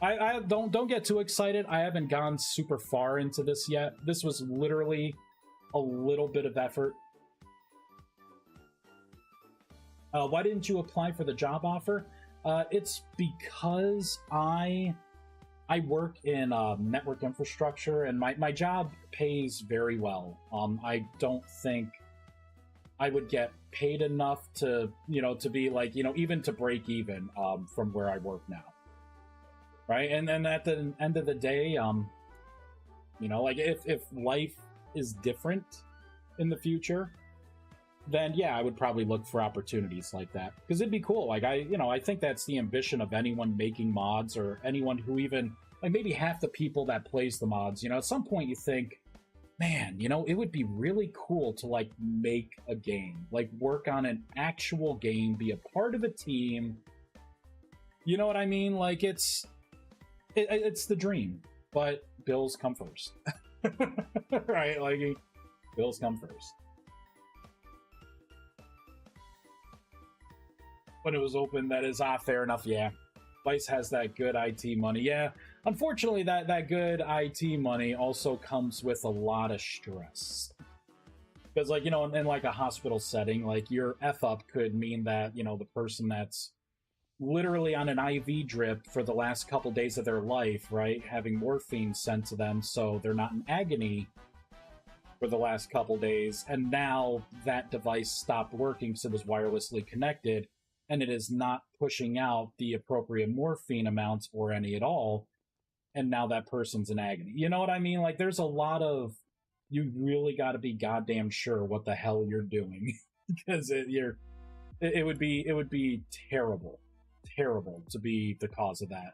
S1: I don't get too excited. I haven't gone super far into this yet. This was literally a little bit of effort. Why didn't you apply for the job offer? It's because I work in network infrastructure, and my job pays very well. I don't think I would get paid enough to, you know, to be like, you know, even to break even from where I work now. Right? And then at the end of the day, you know, like if life is different in the future, then yeah, I would probably look for opportunities like that, because it'd be cool. Like, I think that's the ambition of anyone making mods, or anyone who even, like, maybe half the people that plays the mods, you know, at some point you think, man, you know, it would be really cool to like make a game, like work on an actual game, be a part of a team. You know what I mean? Like, it's It's the dream, but bills come first. Right? Like, bills come first. When it was open, that is fair enough. Yeah, Vice has that good IT money. Yeah, unfortunately, that good IT money also comes with a lot of stress. Because, like, you know, in like a hospital setting, like, your F up could mean that, you know, the person that's literally on an IV drip for the last couple days of their life, right, having morphine sent to them so they're not in agony for the last couple days, and now that device stopped working because it was wirelessly connected, and it is not pushing out the appropriate morphine amounts or any at all, and now that person's in agony. You know what I mean? Like, there's a lot of, you really got to be goddamn sure what the hell you're doing, because it would be terrible to be the cause of that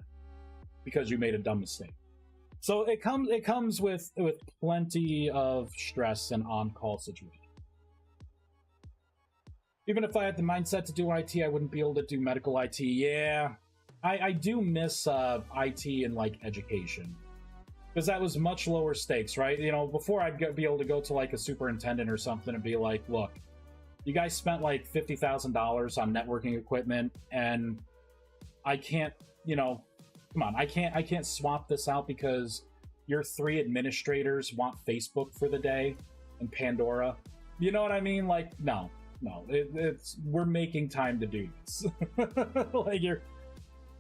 S1: because you made a dumb mistake. So it comes with plenty of stress and on-call situations. Even if I had the mindset to do IT, I wouldn't be able to do medical IT. Yeah, I do miss IT in, like, education. Because that was much lower stakes, right? You know, before I'd be able to go to, like, a superintendent or something and be like, look, you guys spent, like, $50,000 on networking equipment, and I can't, you know, come on, I can't swap this out because your 3 administrators want Facebook for the day and Pandora. You know what I mean? Like, no, we're making time to do this. Like, you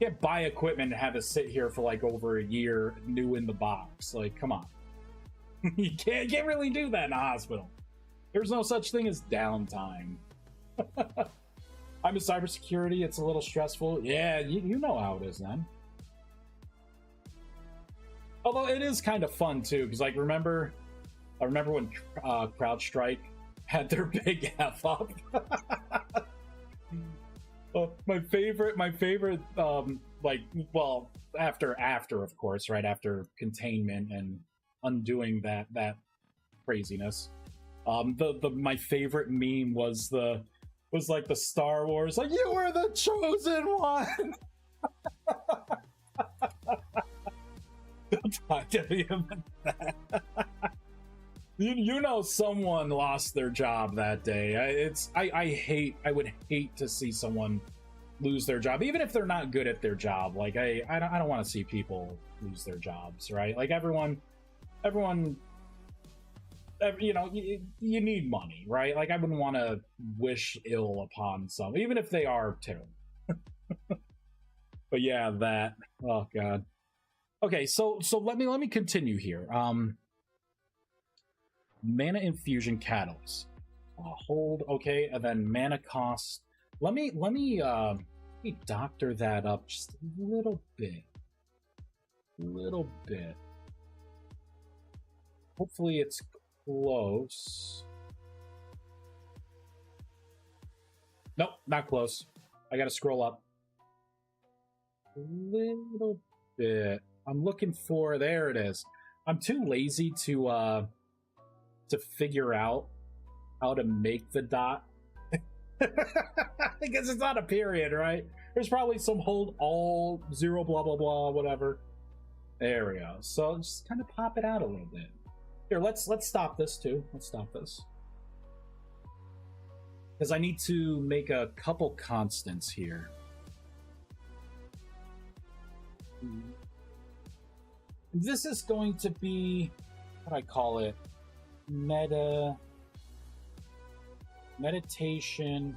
S1: can't buy equipment and have it sit here for like over a year, new in the box. Like, come on. You can't really do that in a hospital. There's no such thing as downtime. I'm in cybersecurity. It's a little stressful. Yeah, you know how it is then. Although it is kind of fun too, because, like, I remember when CrowdStrike had their big F up. My favorite, like, well, after of course, right after containment and undoing that craziness. My favorite meme was like the Star Wars, like, you were the chosen one. Don't talk to me about that. You know, someone lost their job that day. I would hate to see someone lose their job, even if they're not good at their job. Like, I don't want to see people lose their jobs, right? Like, everyone, you know, you need money, right? Like, I wouldn't want to wish ill upon some, even if they are terrible. But yeah, that. Oh god. Okay, so let me continue here. Mana infusion catalyst. Hold, okay, and then mana cost. Let me doctor that up just a little bit. Hopefully it's close. Nope, not close. I gotta scroll up a little bit. I'm looking for, there it is. I'm too lazy to figure out how to make the dot. Because it's not a period, right? There's probably some hold all 0 blah blah blah whatever. There we go. So just kind of pop it out a little bit. Here, let's stop this too. Let's stop this. Because I need to make a couple constants here. This is going to be, what do I call it? Meditation,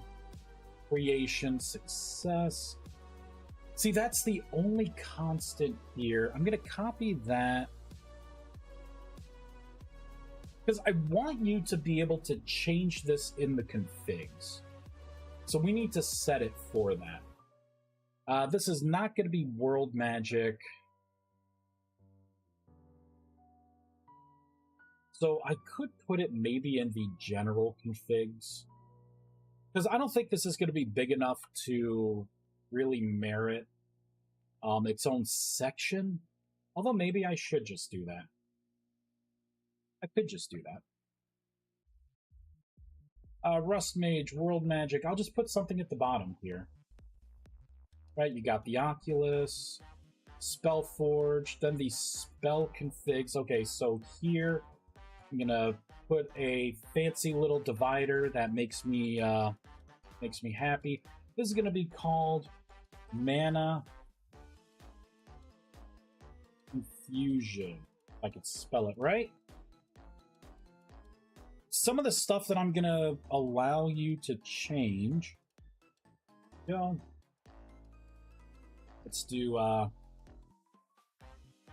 S1: creation, success. See, that's the only constant here. I'm going to copy that because I want you to be able to change this in the configs. So we need to set it for that. This is not going to be world magic. So I could put it maybe in the general configs, because I don't think this is going to be big enough to really merit its own section. Although maybe I should just do that. I could just do that. Rust Mage, World Magic. I'll just put something at the bottom here. Right, you got the Oculus.
S2: Spellforge, then the spell configs. Okay, so here I'm gonna put a fancy little divider that makes me happy. This is gonna be called Mana Infusion. If I could spell it right. Some of the stuff that I'm gonna allow you to change. Let's do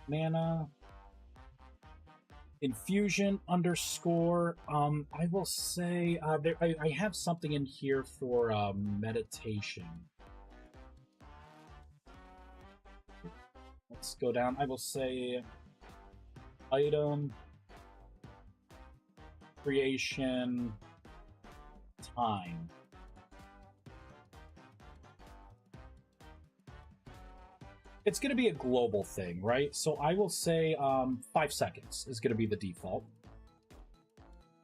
S2: Mana Infusion underscore. I will say I have something in here for meditation. Let's go down. I will say item creation time. It's going to be a global thing, right? So I will say 5 seconds is going to be the default.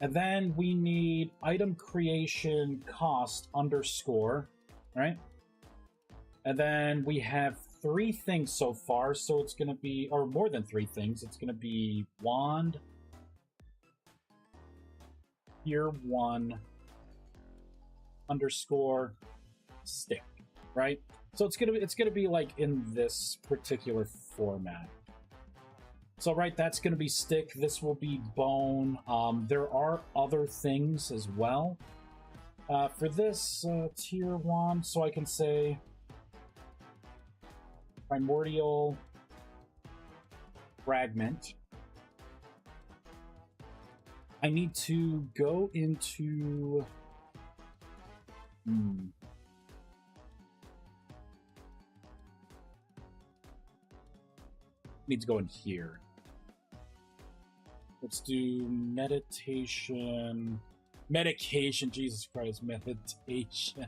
S2: And then we need item creation cost underscore, right? And then we have 3 things so far, so it's going to be, or more than 3 things. It's going to be wand, tier 1 underscore stick, right? So it's gonna be like in this particular format. So right, that's gonna be stick. This will be bone. There are other things as well. For this tier 1, so I can say primordial fragment. I need to go into need to go in here. Let's do medication. Medication, Jesus Christ, meditation.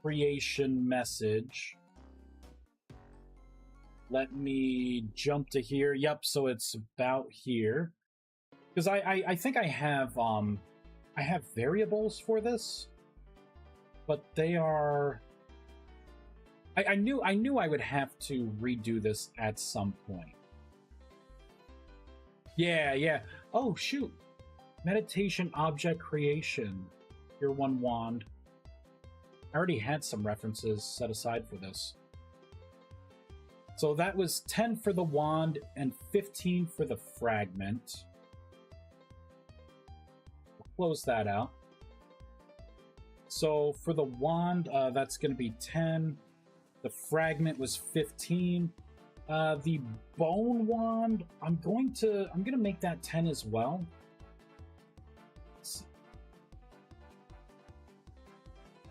S2: Creation message. Let me jump to here. Yep, so it's about here. Because I think I have variables for this, but they are. I knew I would have to redo this at some point. Yeah. Oh shoot. Meditation object creation. Tier 1 wand. I already had some references set aside for this. So that was 10 for the wand and 15 for the fragment. We'll close that out. So for the wand, that's going to be 10. The fragment was 15. The bone wand, I'm gonna make that 10 as well.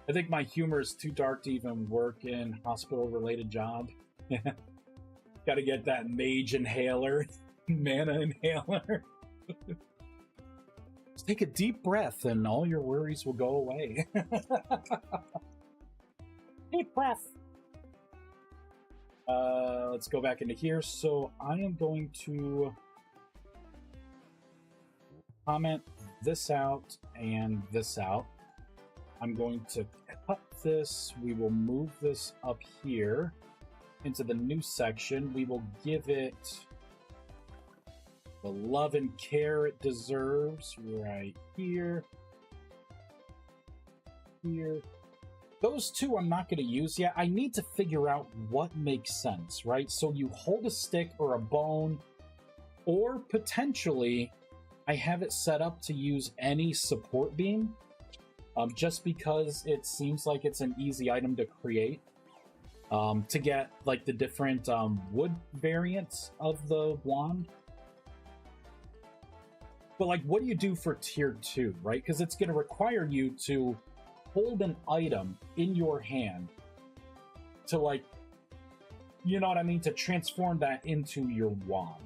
S2: I think my humor is too dark to even work in hospital-related job. Got to get that mage inhaler, mana inhaler. Just take a deep breath, and all your worries will go away. Deep breath. Let's go back into here. So I am going to comment this out and this out. I'm going to cut this. We will move this up here into the new section. We will give it the love and care it deserves right here. Here. Those two I'm not going to use yet. I need to figure out what makes sense, right? So you hold a stick or a bone, or potentially I have it set up to use any support beam, just because it seems like it's an easy item to create, to get like the different wood variants of the wand. But like, what do you do for tier 2, right? Because it's going to require you to hold an item in your hand to, like, you know what I mean, to transform that into your wand.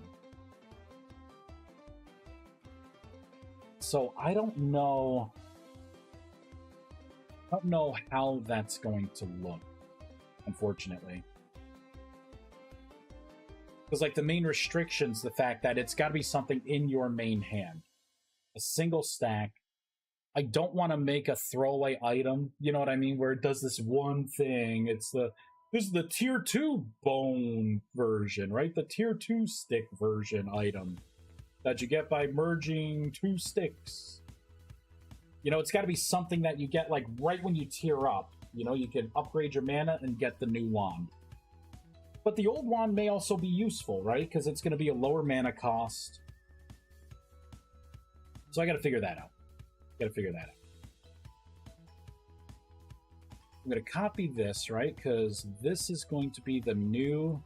S2: So I don't know how that's going to look, unfortunately. Because, like, the main restriction's the fact that it's got to be something in your main hand. A single stack. I don't want to make a throwaway item, you know what I mean, where it does this one thing. It's the This is the tier 2 bone version, right? The tier 2 stick version item that you get by merging 2 sticks. You know, it's got to be something that you get like right when you tier up. You know, you can upgrade your mana and get the new wand. But the old wand may also be useful, right? Because it's going to be a lower mana cost. So I got to figure that out. I'm going to copy this, right? Because this is going to be the new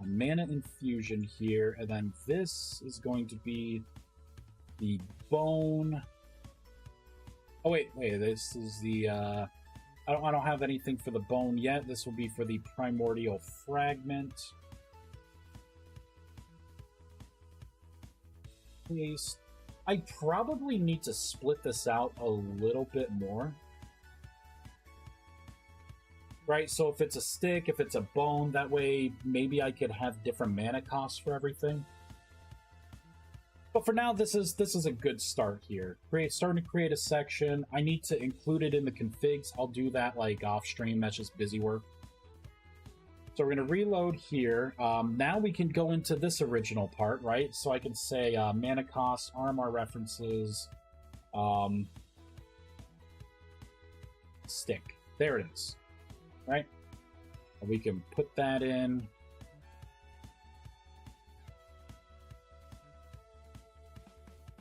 S2: mana infusion here. And then this is going to be the bone. Oh, wait. This is the... I don't have anything for the bone yet. This will be for the primordial fragment. Paste. I probably need to split this out a little bit more. Right, so if it's a stick, if it's a bone, that way maybe I could have different mana costs for everything. But for now, this is a good start here. Starting to create a section. I need to include it in the configs. I'll do that like off stream. That's just busy work. So we're going to reload here. Now we can go into this original part, right? So I can say mana cost, RMR references, stick. There it is, right? And we can put that in.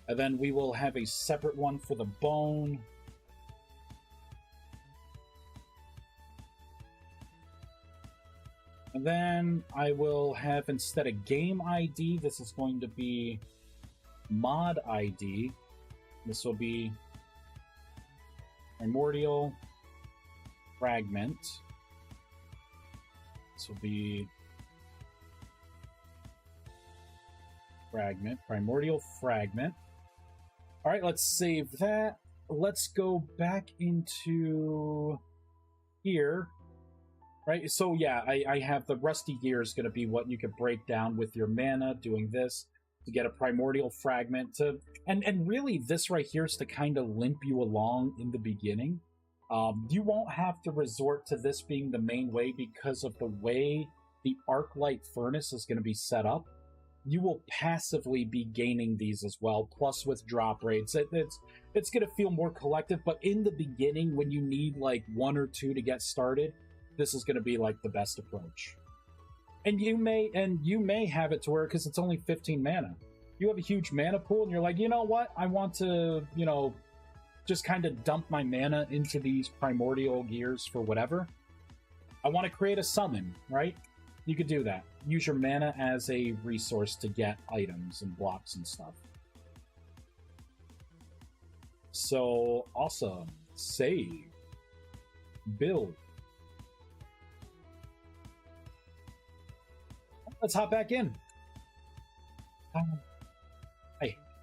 S2: And then we will have a separate one for the bone. And then I will have, instead of game ID, this is going to be mod ID. This will be primordial fragment. This will be primordial fragment. All right, let's save that. Let's go back into here. Right, so yeah, I have the rusty gear is going to be what you could break down with your mana, doing this to get a primordial fragment to, and really this right here is to kind of limp you along in the beginning. You won't have to resort to this being the main way because of the way the Arclight Furnace is going to be set up. You will passively be gaining these as well, plus with drop rates. It's going to feel more collective, but in the beginning, when you need like 1 or 2 to get started, this is going to be like the best approach. And you may have it to where, because it's only 15 mana, you have a huge mana pool and you're like, you know what, I want to, you know, just kind of dump my mana into these primordial gears for whatever. I want to create a summon, right? You could do that. Use your mana as a resource to get items and blocks and stuff. So, awesome. Save. Build. Let's hop back in.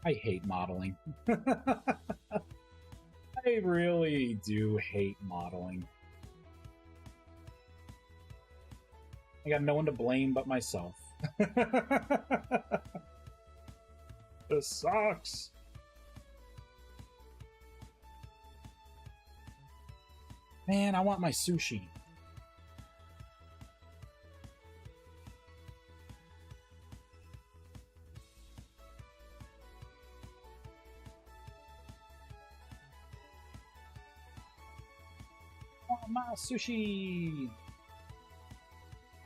S2: I hate modeling. I really do hate modeling. I got no one to blame but myself. This sucks. Man, I want my sushi. My sushi.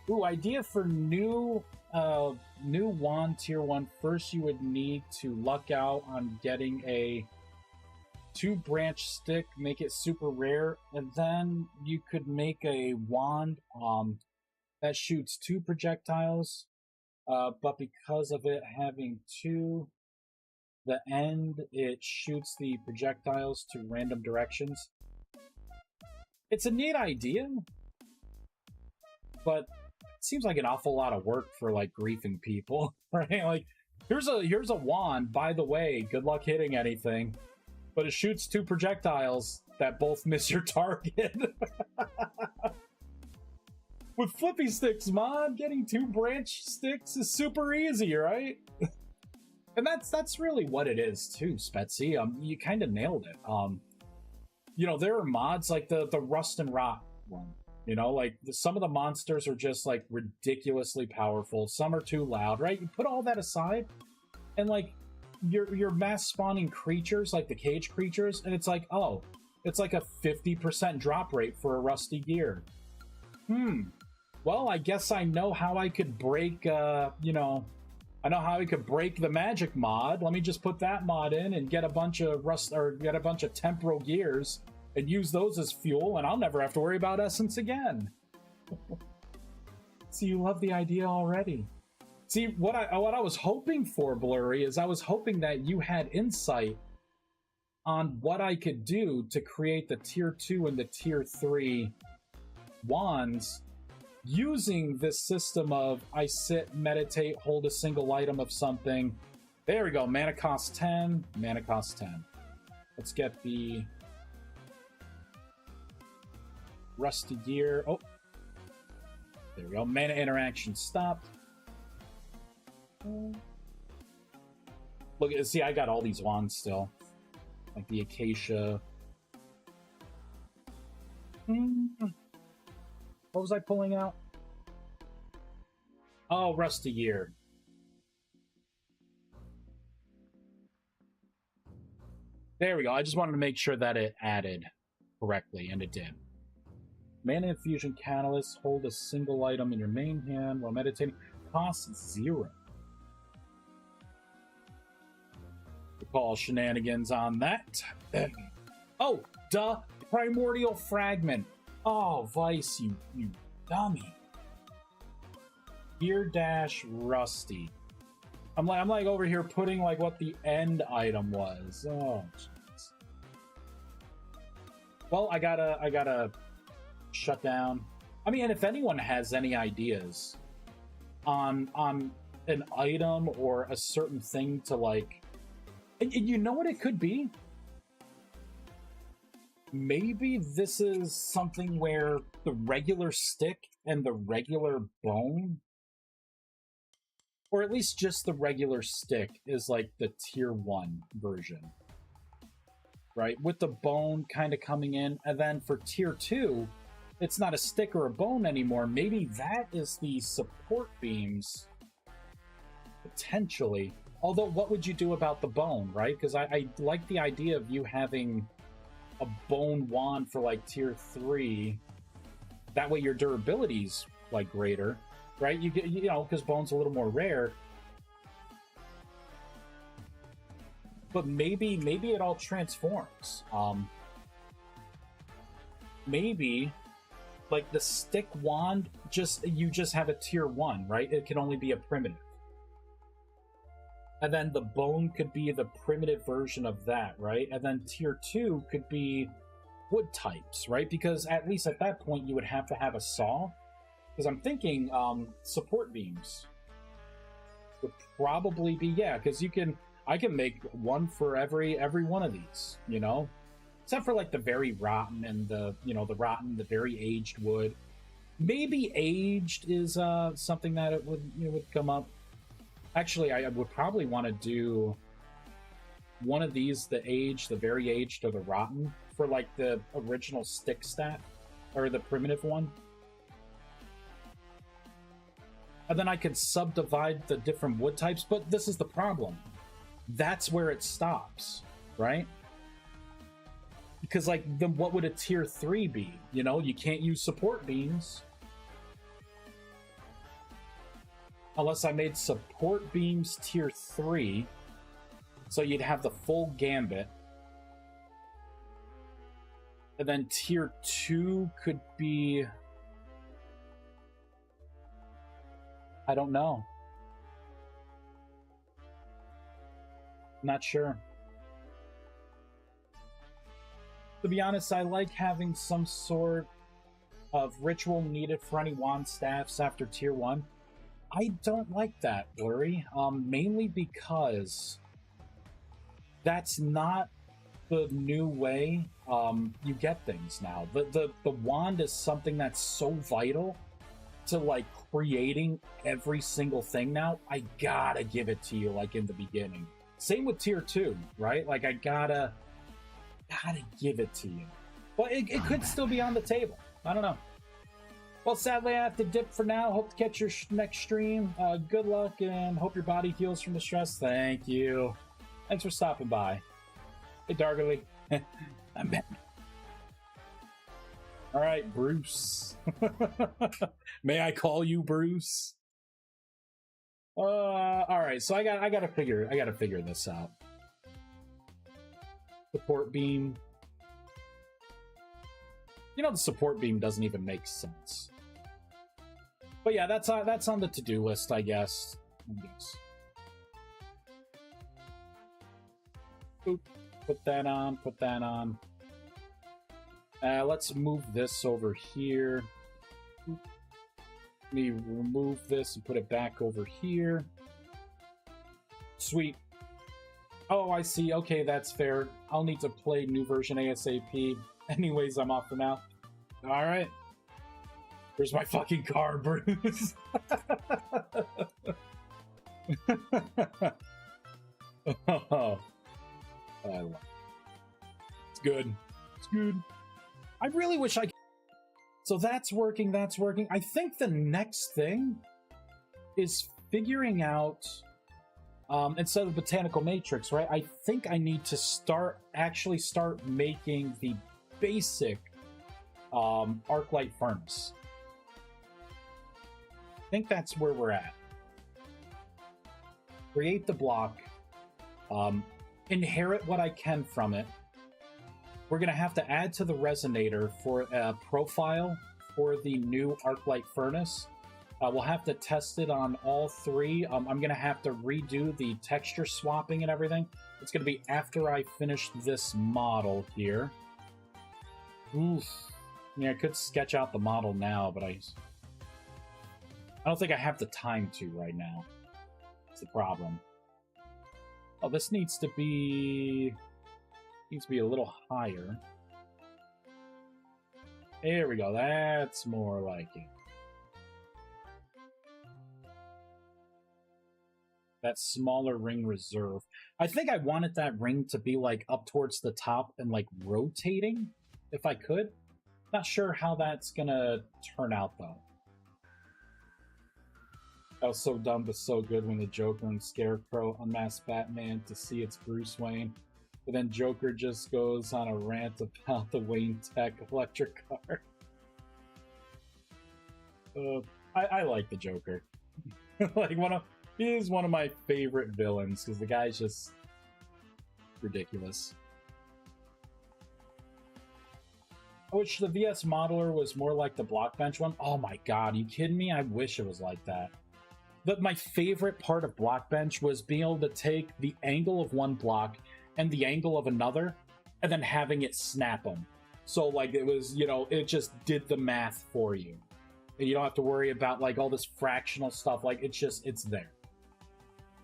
S2: Ooh, idea for new wand tier 1. First, you would need to luck out on getting a 2-branch stick, make it super rare, and then you could make a wand that shoots 2 projectiles, but because of it having 2, the end, it shoots the projectiles to random directions. It's a neat idea, but it seems like an awful lot of work for like griefing people, right? Like, here's a wand, by the way, good luck hitting anything, but it shoots 2 projectiles that both miss your target. With flippy sticks, mod, getting 2 branch sticks is super easy, right? And that's really what it is too, Spetsy. You kind of nailed it. You know, there are mods like the Rust and Rot one. You know, like some of the monsters are just like ridiculously powerful. Some are too loud, right? You put all that aside, and like your mass spawning creatures, like the cage creatures, and it's like, oh, it's like a 50% drop rate for a rusty gear. Well, I guess I know how I could break, you know, I know how I could break the magic mod. Let me just put that mod in and get a bunch of get a bunch of temporal gears and use those as fuel, and I'll never have to worry about essence again. See, you love the idea already. See, what I was hoping for, Blurry, is I was hoping that you had insight on what I could do to create the tier 2 and the tier 3 wands using this system of I sit, meditate, hold a single item of something. There we go. Mana cost 10. Mana cost 10. Let's get the rusty gear. Oh, there we go. Mana interaction stopped. Look, see, I got all these wands still. Like the acacia. What was I pulling out? Oh, rusty gear. There we go. I just wanted to make sure that it added correctly, and it did. Mana infusion catalyst. Hold a single item in your main hand while meditating. Cost 0. Call shenanigans on that. Oh, duh. Primordial fragment. Oh, Vice, you dummy. Gear dash rusty. I'm like over here putting like what the end item was. Oh, jeez. Well, I gotta shut down. I mean, and if anyone has any ideas on an item or a certain thing to like, and you know what it could be? Maybe this is something where the regular stick and the regular bone, or at least just the regular stick, is like the tier 1 version. Right? With the bone kind of coming in, and then for tier 2, it's not a stick or a bone anymore. Maybe that is the support beams. Potentially. Although, what would you do about the bone, right? Because I like the idea of you having a bone wand for, like, tier 3. That way your durability's, like, greater, right? You get, you know, because bone's a little more rare. But maybe it all transforms. Maybe, like, the stick wand, you just have a tier 1, right? It can only be a primitive. And then the bone could be the primitive version of that, right? And then tier 2 could be wood types, right? Because at least at that point you would have to have a saw. Because I'm thinking support beams would probably be, yeah, because I can make one for every one of these, you know? Except for like the very rotten and the very aged wood. Maybe aged is something that it would come up. Actually, I would probably want to do one of these, the very aged, or the rotten, for like the original stick stat, or the primitive one. And then I could subdivide the different wood types, but this is the problem. That's where it stops, right? Because, like, then what would a tier 3 be? You know, you can't use support beams. Unless I made support beams tier 3. So you'd have the full gambit. And then tier 2 could be... I don't know. Not sure. To be honest, I like having some sort of ritual needed for any wand staffs after tier 1. I don't like that, Blurry, mainly because that's not the new way you get things now. The wand is something that's so vital to, like, creating every single thing now. I gotta give it to you, like, in the beginning. Same with tier 2, right? Like, I gotta give it to you. But it could still be on the table. I don't know. Well, sadly, I have to dip for now. Hope to catch your next stream. Good luck, and hope your body heals from the stress. Thank you. Thanks for stopping by. Hey, Dargerly. I'm back. All right, Bruce. May I call you Bruce? All right. So I gotta figure this out. Support beam. You know, the support beam doesn't even make sense. But yeah, that's on the to-do list, I guess. Oop, put that on, put that on. Let's move this over here. Oop. Let me remove this and put it back over here. Sweet. Oh, I see. Okay, that's fair. I'll need to play new version ASAP. Anyways, I'm off for now. All right. Where's my fucking car, Bruce? Oh, I love it. It's good. It's good. I really wish I could. So that's working. That's working. I think the next thing is figuring out, instead of botanical matrix, right? I think I need to actually start making the basic Arclight Furnace. I think that's where we're at. Create the block, inherit what I can from it. We're going to have to add to the resonator for a profile for the new Arclight Furnace. We'll have to test it on all three. I'm going to have to redo the texture swapping and everything. It's going to be after I finish this model here. Oof. I mean, I could sketch out the model now, but I don't think I have the time to right now. That's the problem. Oh, this needs to be a little higher. There we go. That's more like it. That smaller ring reserve. I think I wanted that ring to be like up towards the top and like rotating, if I could. Not sure how that's gonna turn out though. That was so dumb but so good when the Joker and Scarecrow unmasked Batman to see it's Bruce Wayne. But then Joker just goes on a rant about the Wayne Tech electric car. I like the Joker. Like he's one of my favorite villains because the guy's just ridiculous. I wish the VS modeler was more like the Blockbench one. Oh my god, are you kidding me? I wish it was like that. But my favorite part of Blockbench was being able to take the angle of one block and the angle of another, and then having it snap them. So, like, it was, you know, it just did the math for you. And you don't have to worry about, like, all this fractional stuff. Like, it's there.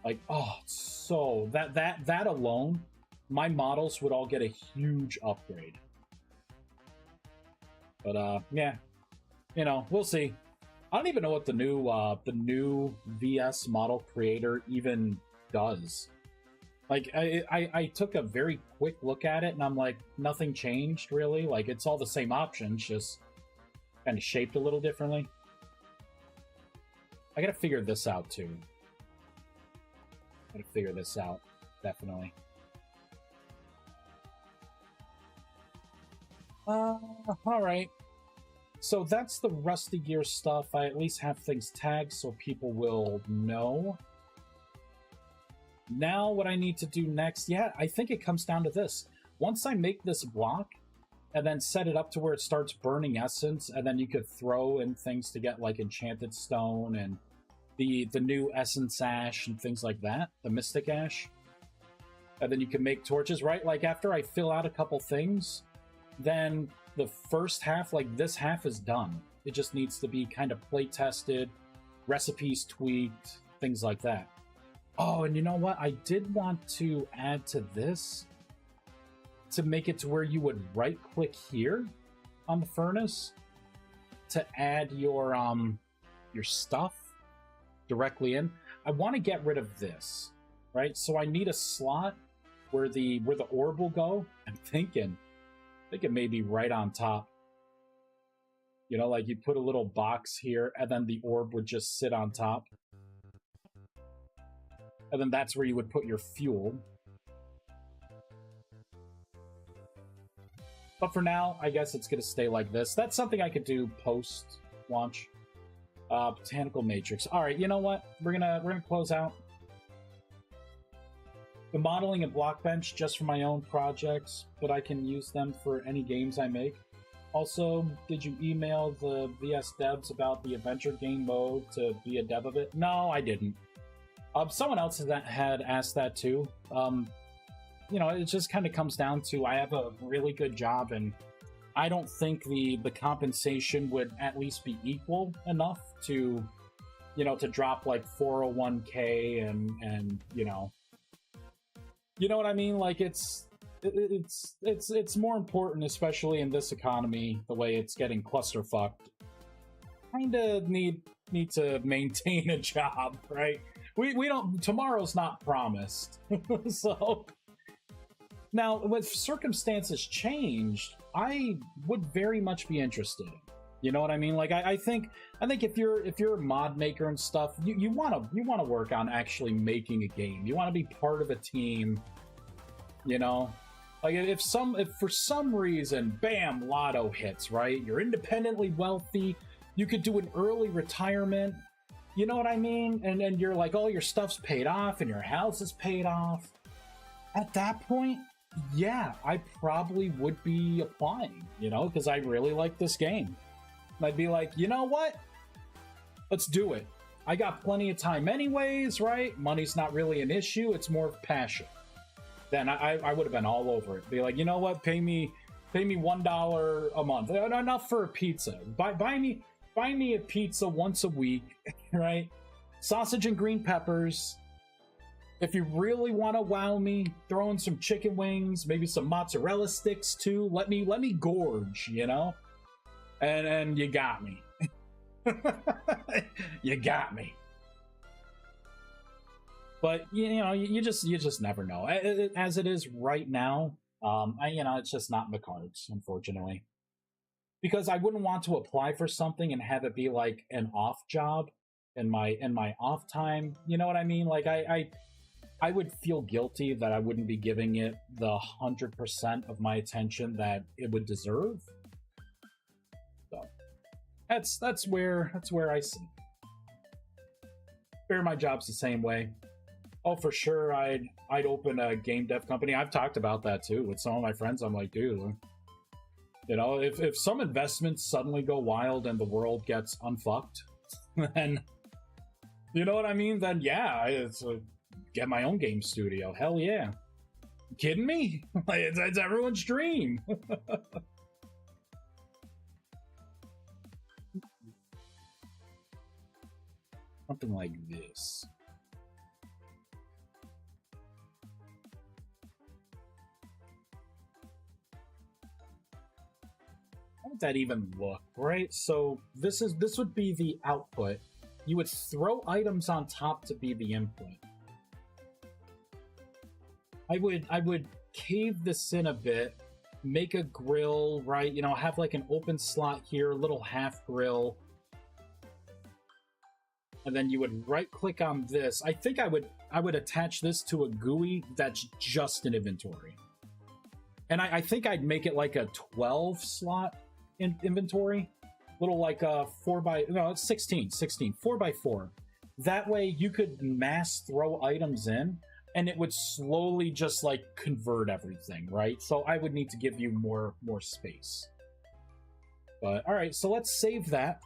S2: Like, oh, so, that alone, my models would all get a huge upgrade. But, yeah. You know, we'll see. I don't even know what the new VS model creator even does. Like, I took a very quick look at it, and I'm like, nothing changed, really. Like, it's all the same options, just kind of shaped a little differently. I gotta figure this out, too. Gotta figure this out, definitely. Alright. So that's the Rusty Gear stuff. I at least have things tagged so people will know. Now what I need to do next, yeah, I think it comes down to this. Once I make this block and then set it up to where it starts burning essence, and then you could throw in things to get like enchanted stone and the new essence ash and things like that, the mystic ash. And then you can make torches, right? Like after I fill out a couple things, then the first half, like this half is done. It just needs to be kind of play tested, recipes tweaked, things like that. Oh, and you know what? I did want to add to this to make it to where you would right-click here on the furnace to add your stuff directly in. I want to get rid of this, right? So I need a slot where the orb will go. I'm thinking maybe right on top. You know, like you put a little box here, and then the orb would just sit on top. And then that's where you would put your fuel. But for now, I guess it's going to stay like this. That's something I could do post-launch. Botanical Matrix. All right, you know what? We're gonna close out the modeling and block bench just for my own projects, but I can use them for any games I make. Also, did you email the VS devs about the adventure game mode to be a dev of it? No, I didn't. Someone else had asked that too. You know, it just kind of comes down to I have a really good job, and I don't think the compensation would at least be equal enough to, you know, to drop like 401k and you know what I mean? Like it's more important, especially in this economy, the way it's getting clusterfucked. Kinda need to maintain a job, right? We don't. Tomorrow's not promised, so. Now, with circumstances changed, I would very much be interested. You know what I mean? Like, I think if you're a mod maker and stuff, you wanna work on actually making a game. You want to be part of a team. You know, like if for some reason, bam, lotto hits, right? You're independently wealthy. You could do an early retirement. You know what I mean? And you're like, all your stuff's paid off and your house is paid off. At that point, yeah, I probably would be applying, you know, because I really like this game. I'd be like, you know what? Let's do it. I got plenty of time anyways, right? Money's not really an issue. It's more of passion. Then I would have been all over it. Be like, you know what? Pay me $1 a month. Enough for a pizza. Buy me a pizza once a week, right? Sausage and green peppers. If you really want to wow me, throw in some chicken wings, maybe some mozzarella sticks too. Let me gorge, you know? And you got me. You got me. But you know, you just never know. As it is right now, it's just not in the cards, unfortunately. Because I wouldn't want to apply for something and have it be like an off job in my off time. You know what I mean? Like I would feel guilty that I wouldn't be giving it the 100% of my attention that it would deserve. So that's where I see. Fair, my job's the same way. Oh, for sure, I'd open a game dev company. I've talked about that too with some of my friends. I'm like, dude, you know, if some investments suddenly go wild and the world gets unfucked, then you know what I mean? Then yeah, it's get my own game studio. Hell yeah. You kidding me? It's everyone's dream. Something like this. How would that even look, right? So this would be the output. You would throw items on top to be the input. I would cave this in a bit, make a grill, right? You know, have like an open slot here, a little half grill. And then you would right click on this. I think I would attach this to a GUI that's just an inventory. And I think I'd make it like a 12 slot inventory. Little like a 16, 4x4. That way you could mass throw items in and it would slowly just like convert everything, right? So I would need to give you more space. But all right, so let's save that.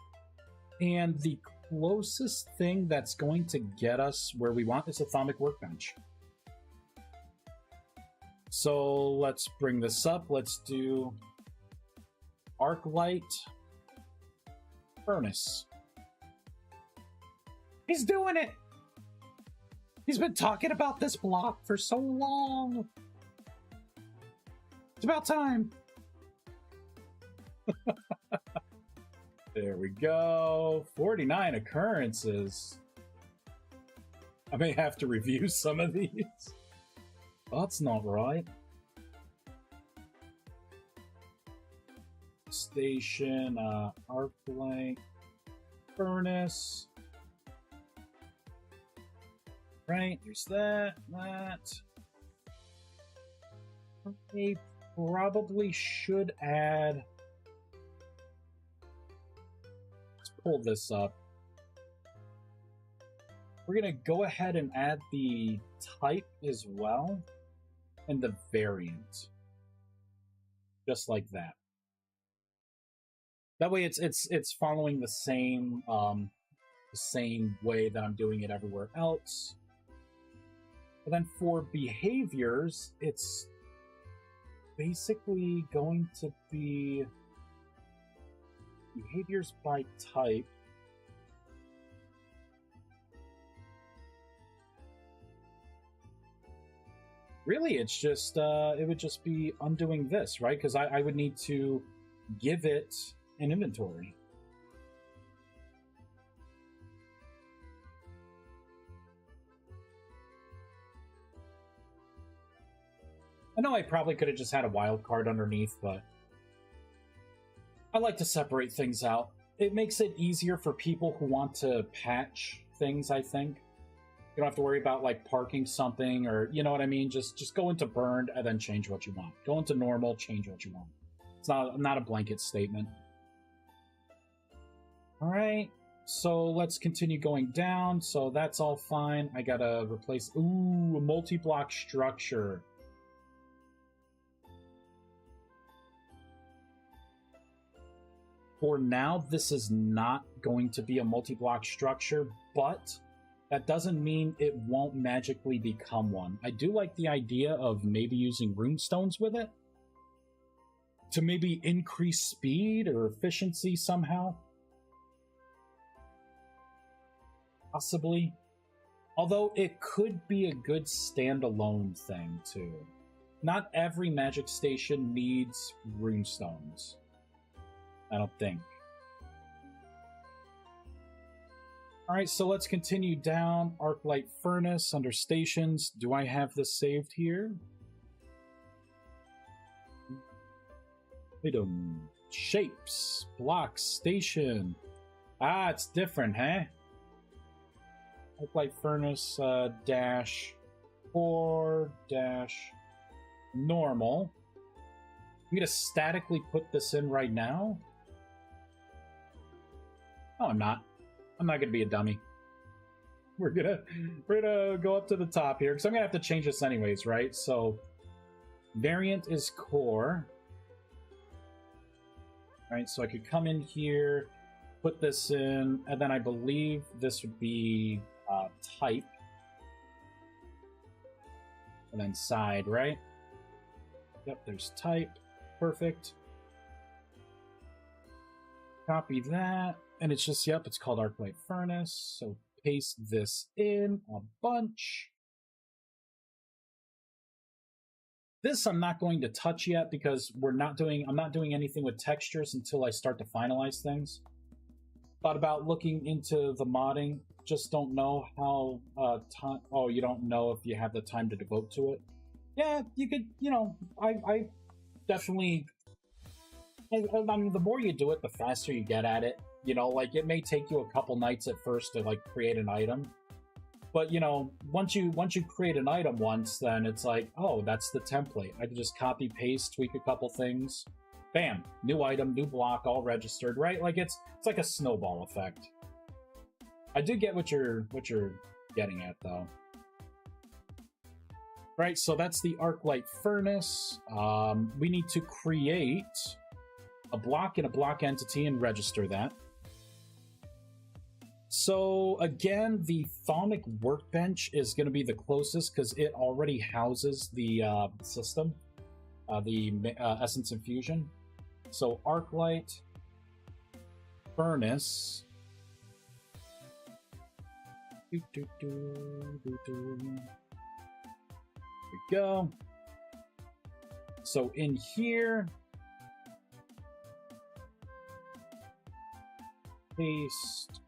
S2: And the closest thing that's going to get us where we want is Atomic Workbench. So let's bring this up. Let's do Arclight Furnace. He's doing it! He's been talking about this block for so long. It's about time. There we go. 49 occurrences. I may have to review some of these. That's not right. station, Arclight Furnace. Right, there's that. We probably should add... Let's pull this up. We're going to go ahead and add the type as well, and the variant. Just like that. That way it's following the same way that I'm doing it everywhere else. And then for behaviors, it's basically going to be behaviors by type. Really, it's just, it would just be undoing this, right? Because I would need to give it an inventory. I know I probably could have just had a wild card underneath, but I like to separate things out. It makes it easier for people who want to patch things, I think. You don't have to worry about, like, parking something, or, you know what I mean? Just go into burned and then change what you want. Go into normal, change what you want. It's not a blanket statement. Alright, so let's continue going down. So that's all fine. I gotta replace... Ooh, a multi-block structure. For now, this is not going to be a multi-block structure, but that doesn't mean it won't magically become one. I do like the idea of maybe using runestones with it to maybe increase speed or efficiency somehow. Possibly. Although it could be a good standalone thing, too. Not every magic station needs runestones. I don't think. Alright, so let's continue down. Arclight Furnace under stations. Do I have this saved here? Item. Shapes. Blocks. Station. Ah, it's different, huh? Arclight Furnace dash 4 dash normal. I'm going to statically put this in right now. No, I'm not. I'm not gonna be a dummy. We're gonna go up to the top here, because I'm gonna have to change this anyways, right? So variant is core. Alright, so I could come in here, put this in, and then I believe this would be type. And then side, right? Yep, there's type. Perfect. Copy that. And it's just, yep, it's called Arclight Furnace. So paste this in a bunch. This I'm not going to touch yet because I'm not doing anything with textures until I start to finalize things. Thought about looking into the modding. Just don't know how time. Oh, you don't know if you have the time to devote to it. Yeah, you could. You know, I definitely. I mean, the more you do it, the faster you get at it. You know, like, it may take you a couple nights at first to, like, create an item. But, you know, once you create an item once, then it's like, oh, that's the template. I can just copy, paste, tweak a couple things. Bam! New item, new block, all registered, right? Like, it's like a snowball effect. I do get what you're getting at, though. Right, so that's the Arclight Furnace. We need to create a block and a block entity and register that. So again, the Thaumic Workbench is going to be the closest because it already houses the system, the Essence Infusion. So Arclight Furnace. There we go. So in here, paste,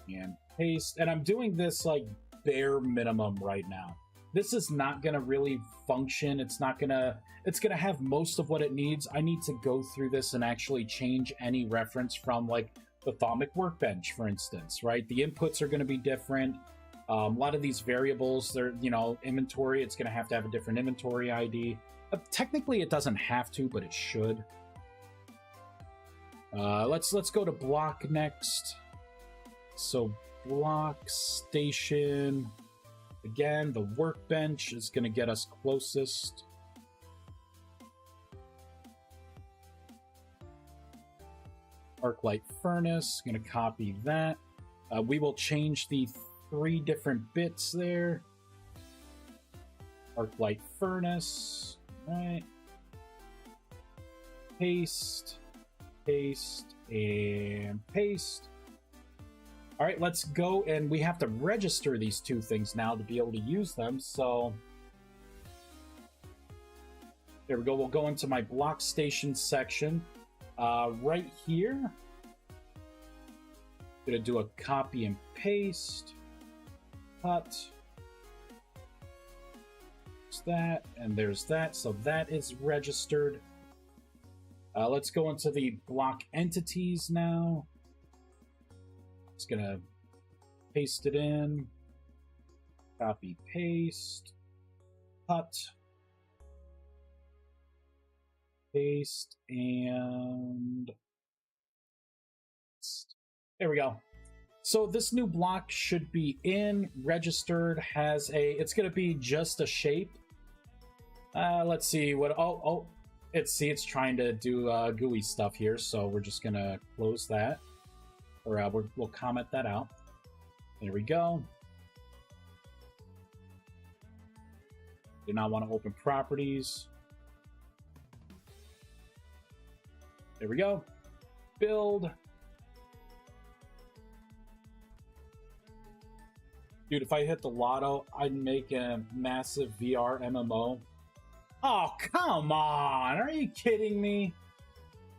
S2: and paste. And I'm doing this like bare minimum right now. this is not going to really function. It's going to have most of what it needs. I need to go through this and actually change any reference from like the Thaumic Workbench, for instance, right? The inputs are going to be different. A lot of these variables, they're, inventory, it's going to have a different inventory ID. Technically, it doesn't have to, but it should. Let's go to block next. So block station. Again, the workbench is going to get us closest. Arclight Furnace, going to copy that. We will change the 3 different bits there. Arclight Furnace, right? Paste, paste, and paste. All right, let's go, and we have to register these 2 things now to be able to use them, so there we go. We'll go into my block station section. Right here, gonna do a copy and paste, cut, there's that, and there's that, so that is registered. Let's go into the block entities now. Just gonna paste it in, copy, paste, cut, paste, and there we go. So this new block should be in, registered, it's gonna be just a shape. Let's see what, it's trying to do GUI stuff here, so we're just gonna close that. Or we'll comment that out. There we go. Do not want to open properties. There we go. Build. Dude, if I hit the lotto, I'd make a massive VR MMO. Oh, come on. Are you kidding me?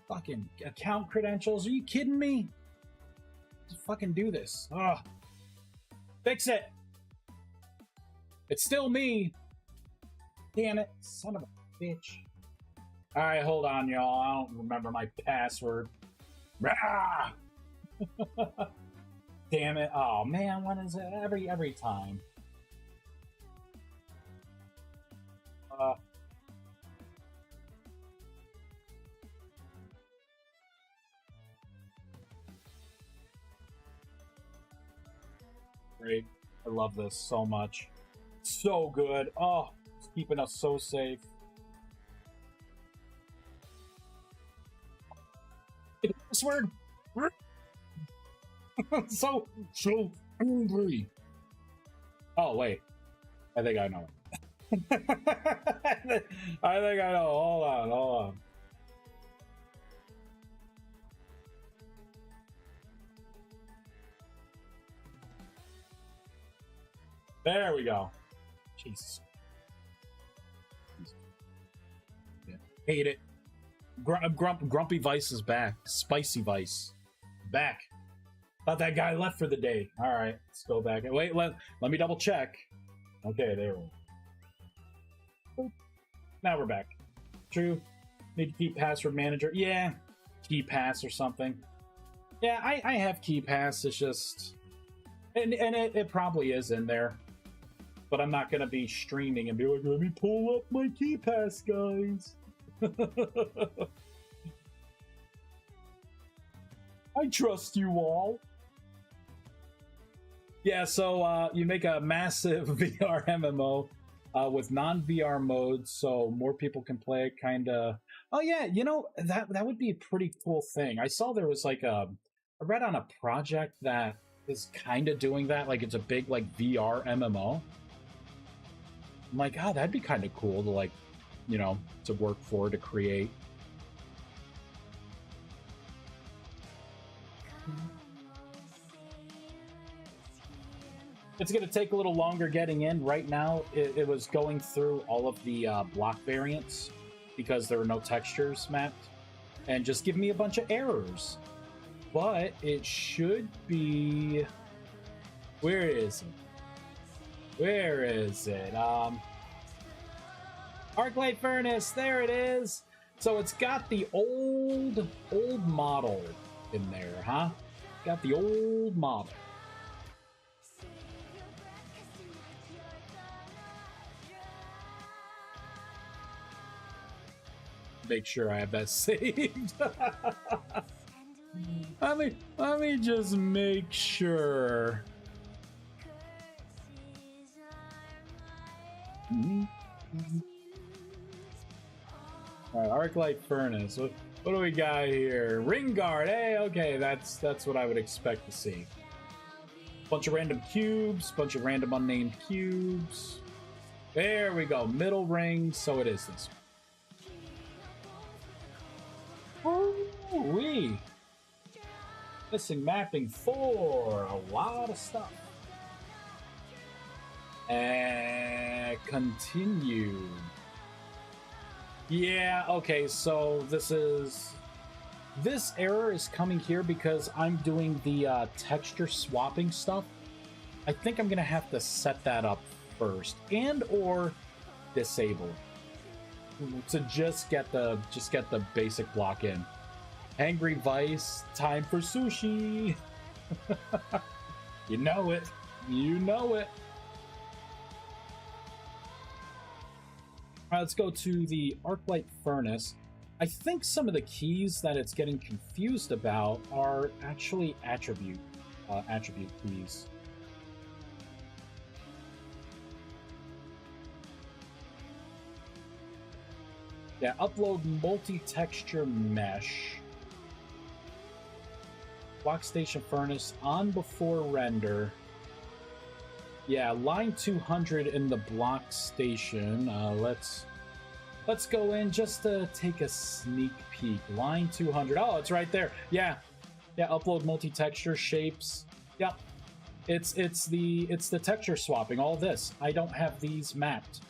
S2: Fucking account credentials. Are you kidding me? Just fucking do this. Ugh. Fix it. It's still me. Damn it. Son of a bitch. Alright, hold on, y'all. I don't remember my password. Rah! Damn it. Oh, man. When is it? Every time. Great. I love this so much. So good. Oh, it's keeping us so safe. Password. so angry. Oh wait, I think I know. I think I know. Hold on. There we go. Jesus. Yeah. Hate it. Grumpy Vice is back. Spicy Vice. Back. Thought that guy left for the day. Alright, let's go back. Wait, let me double check. Okay, there we go. Now we're back. True. Need to keep password manager. Yeah. Key pass or something. Yeah, I have key pass. It's just... And it probably is in there. But I'm not going to be streaming and be like, let me pull up my key pass, guys. I trust you all. Yeah, so you make a massive VR MMO with non-VR modes, so more people can play it, kind of. Oh yeah, that would be a pretty cool thing. I saw there was like I read on a project that is kind of doing that, like it's a big like VR MMO. I'm like, oh, that'd be kind of cool to like, to work for, to create. It's going to take a little longer getting in. Right now, it was going through all of the block variants because there were no textures mapped, and just give me a bunch of errors. But it should be... Where is it? Where is it? Arclight Furnace, there it is. So it's got the old model in there, huh? Got the old model. Make sure I have that saved. Let me just make sure. All right, Arclight Furnace. What do we got here? Ring guard. Hey, okay, that's what I would expect to see. Bunch of random cubes, bunch of random unnamed cubes. There we go. Middle ring. So it is this one. Ooh-wee. Missing mapping 4. A lot of stuff. And continue. Yeah, okay, so this error is coming here because I'm doing the texture swapping stuff. I think I'm gonna have to set that up first and or disable to just get the basic block in. Angry Vice, time for sushi. You know it. You know it. All right, let's go to the Arclight Furnace. I think some of the keys that it's getting confused about are actually attribute keys. Yeah, upload multi-texture mesh. Block station furnace on before render. Yeah, line 200 in the block station. Let's go in just to take a sneak peek. Line 200. Oh, it's right there. Yeah, upload multi-texture shapes. Yep. It's the texture swapping. All this. I don't have these mapped.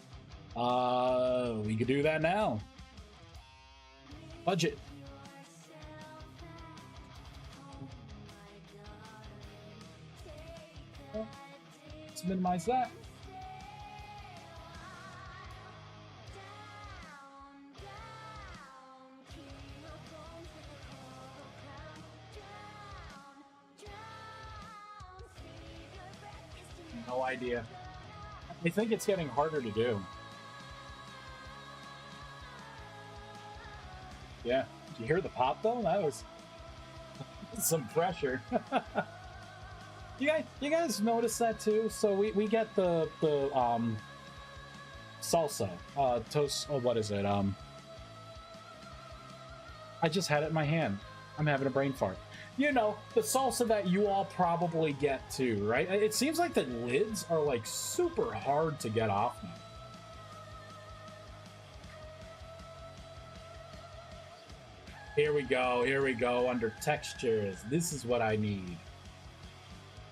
S2: We could do that now. Budget. Let's minimize that. No idea. I think it's getting harder to do. Yeah. Did you hear the pop though? That was some pressure. You guys notice that too? So we get the salsa toast. Oh, what is it? I just had it in my hand. I'm having a brain fart. You know, the salsa that you all probably get too, right? It seems like the lids are like super hard to get off now. Here we go, under textures. This is what I need.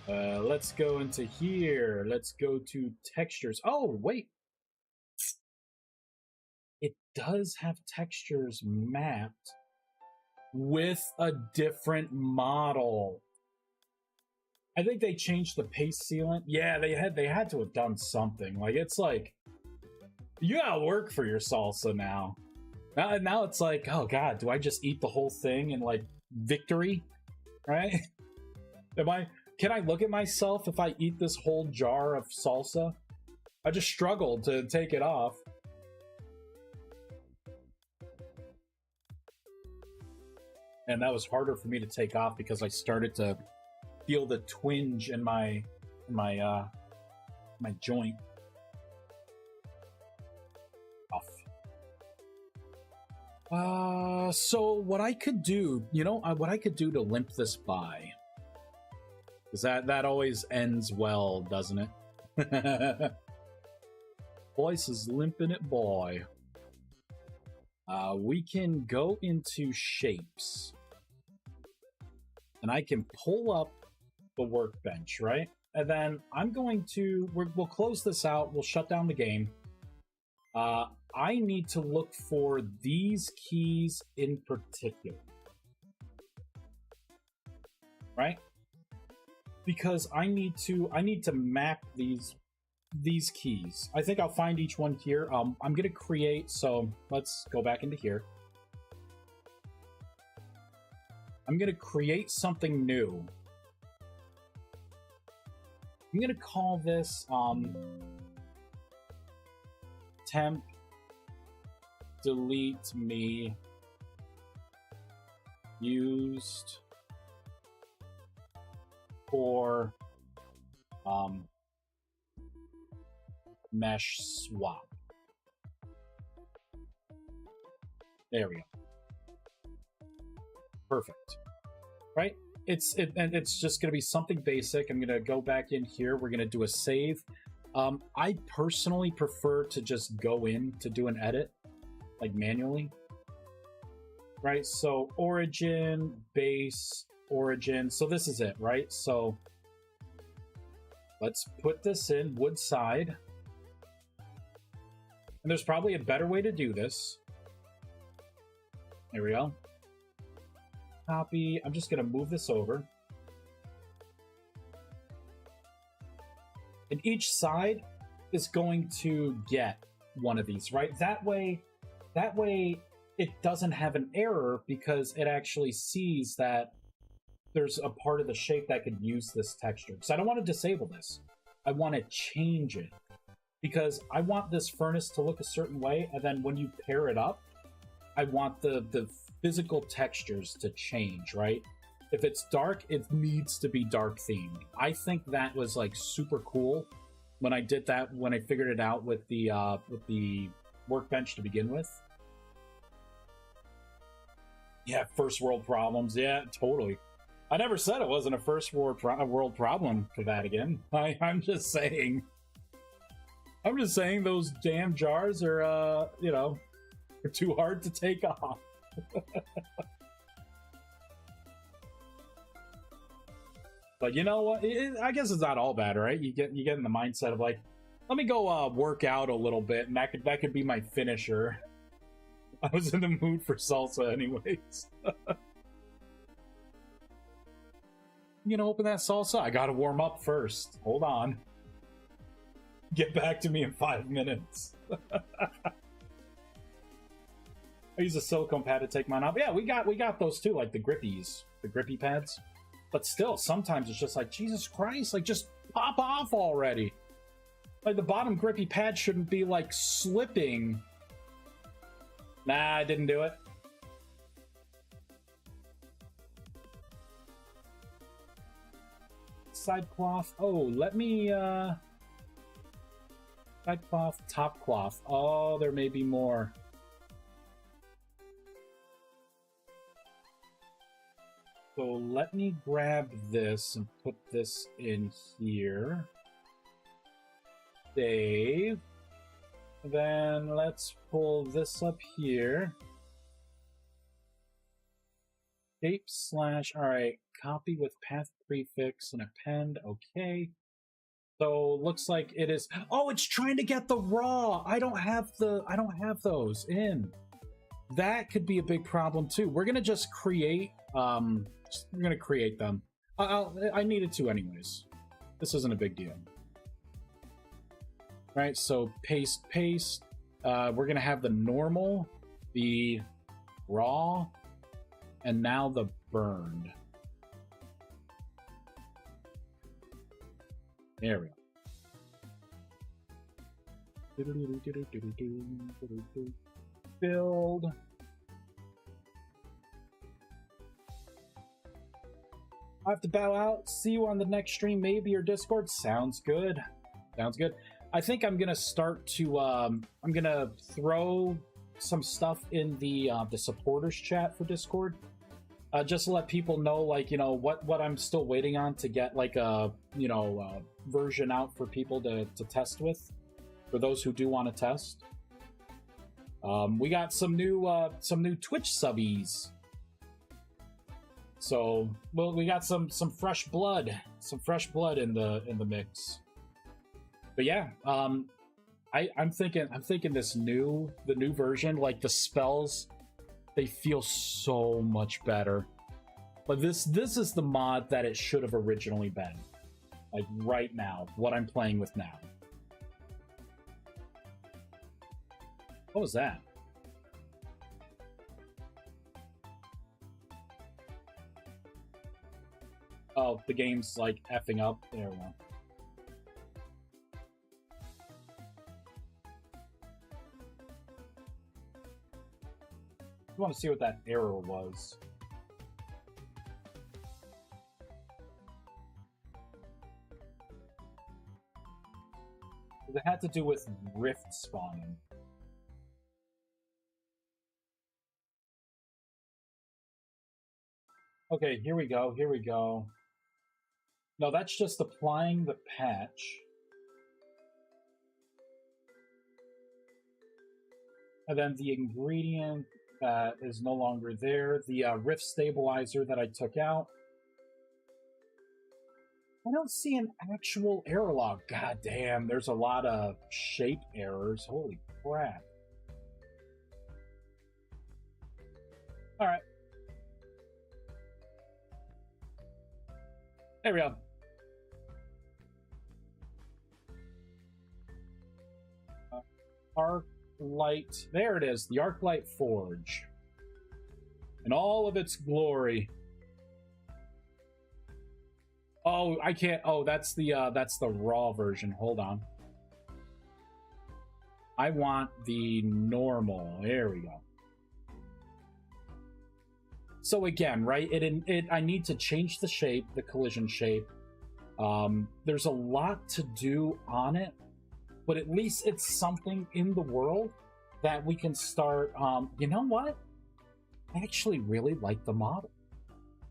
S2: Let's go into here. Let's go to textures. Oh, wait. It does have textures mapped with a different model. I think they changed the paste sealant. Yeah, they had to have done something. Like, it's like, you gotta work for your salsa now. Now it's like, oh god, do I just eat the whole thing in like victory? Right? Can I look at myself if I eat this whole jar of salsa? I just struggled to take it off. And that was harder for me to take off because I started to feel the twinge in my joint. So what I could do, what I could do to limp this by, because that always ends well, doesn't it? Voice is limping it, boy. We can go into shapes, and I can pull up the workbench, right? And then I'm going to, we'll close this out, we'll shut down the game. I need to look for these keys in particular. Right? Because I need to map these these keys. I think I'll find each one here. I'm gonna create, so let's go back into here. I'm gonna create something new. I'm gonna call this temp delete me used for mesh swap. There we go. Perfect. Right? It's just going to be something basic. I'm going to go back in here. We're going to do a save. I personally prefer to just go in to do an edit, like manually. Right? So origin, base, origin. So this is it, right? So let's put this in wood side. And there's probably a better way to do this. There we go. Copy. I'm just going to move this over. And each side is going to get one of these, right? That way it doesn't have an error because it actually sees that there's a part of the shape that could use this texture. So I don't want to disable this. I want to change it because I want this furnace to look a certain way. And then when you pair it up, I want the physical textures to change, right? If it's dark, it needs to be dark themed. I think that was like super cool when I did that, when I figured it out with the workbench to begin with. Yeah, first world problems. Yeah, totally. I never said it wasn't a first world problem for that again. I'm just saying those damn jars are, are too hard to take off. But you know what? I guess it's not all bad, right? You get in the mindset of like, let me go work out a little bit, and that could be my finisher. I was in the mood for salsa, anyways. Open that salsa. I gotta warm up first. Hold on. Get back to me in 5 minutes. I use a silicone pad to take mine off. Yeah, we got those too, like the grippy pads. But still, sometimes it's just like, Jesus Christ, like just pop off already. Like the bottom grippy pad shouldn't be like slipping. Nah, I didn't do it. Side cloth. Oh, let me side cloth, top cloth. Oh, there may be more. So let me grab this and put this in here. Save. Then let's pull this up here. Shape / alright, copy with path prefix and append. Okay. So looks like it is. Oh, it's trying to get the raw. I don't have those in. That could be a big problem too. We're gonna just create we're gonna create them. I needed to anyways. This isn't a big deal. Right, so paste. We're gonna have the normal, the raw, and now the burned. There we go. Build. I have to bow out. See you on the next stream, maybe, or Discord. Sounds good. Sounds good. I think I'm gonna start to. I'm gonna throw some stuff in the supporters chat for Discord, just to let people know, like, what I'm still waiting on to get like a version out for people to test with, for those who do want to test. We got some new Twitch subbies. So, well, we got some fresh blood in the mix. But yeah, I'm thinking the new version, like the spells, they feel so much better. But this is the mod that it should have originally been. Like right now, what I'm playing with now. What was that? Oh, the game's like effing up. There we go. I want to see what that error was. It had to do with rift spawning. Okay, here we go, here we go. No, that's just applying the patch. And then the ingredient that is no longer there, the rift stabilizer that I took out. I don't see an actual error log. God damn, there's a lot of shape errors. Holy crap. Alright. There we go. Arclight. There it is, the Arclight Forge. In all of its glory. Oh, I can't. Oh, that's the raw version. Hold on. I want the normal. There we go. So again, right? I need to change the shape, the collision shape. There's a lot to do on it, but at least it's something in the world that we can start. You know what? I actually really like the model.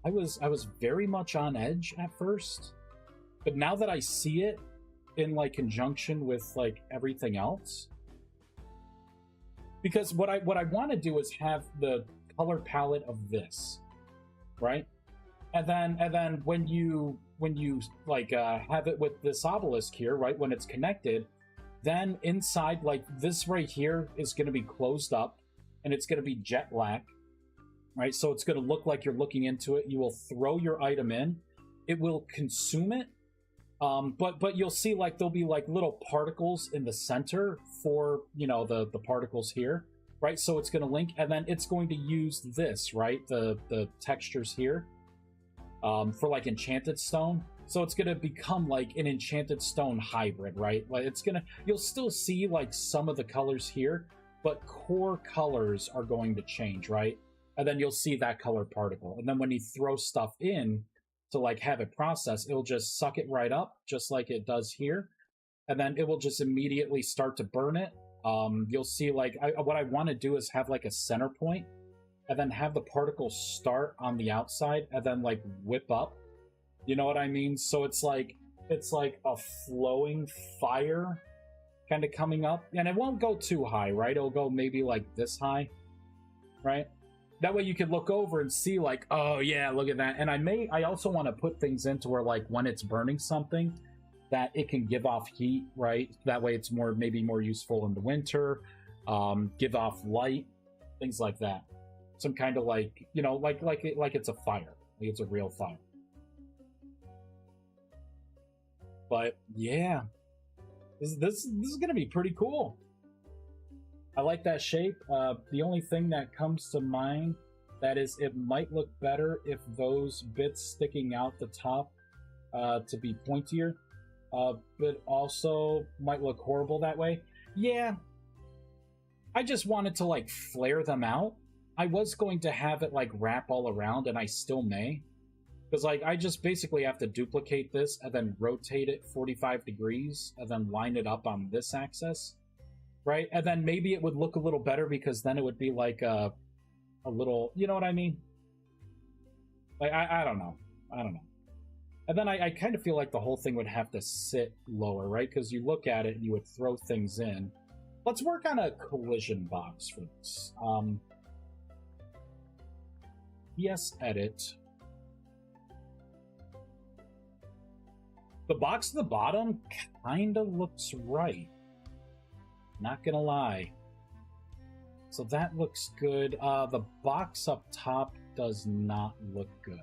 S2: I was very much on edge at first, but now that I see it in like conjunction with like everything else, because what I want to do is have the color palette of this, right? And then when you like have it with this obelisk here, right? When it's connected, then inside like this right here is going to be closed up, and it's going to be jet black. Right, so it's going to look like you're looking into it. You will throw your item in. It will consume it. But you'll see like there'll be like little particles in the center for, you know, the particles here. Right, so it's going to link, and then it's going to use this, right, the textures here for like enchanted stone. So it's going to become like an enchanted stone hybrid, right? Like it's going to, you'll still see like some of the colors here, but core colors are going to change, right? And then you'll see that color particle. And then when you throw stuff in to like have it process, it'll just suck it right up, just like it does here. And then it will just immediately start to burn it. You'll see like, what I want to do is have like a center point, and then have the particles start on the outside and then like whip up. You know what I mean? So it's like a flowing fire kind of coming up. And it won't go too high, right? It'll go maybe like this high, right? That way you can look over and see like, oh yeah, look at that. And I also want to put things into where like when it's burning something, that it can give off heat, right? That way it's maybe more useful in the winter, give off light, things like that. Some kind of like, you know, like it's a fire, like it's a real fire. But yeah, this is gonna be pretty cool. I like that shape. The only thing that comes to mind that is it might look better if those bits sticking out the top to be pointier, but also might look horrible that way. Yeah, I just wanted to like flare them out. I was going to have it like wrap all around, and I still may. Because like I just basically have to duplicate this and then rotate it 45 degrees and then line it up on this axis. Right? And then maybe it would look a little better because then it would be like a little, you know what I mean? Like, I don't know. I don't know. And then I kind of feel like the whole thing would have to sit lower, right? Because you look at it and you would throw things in. Let's work on a collision box for this. Yes, edit. The box at the bottom kind of looks right. Not gonna lie. So that looks good. The box up top does not look good.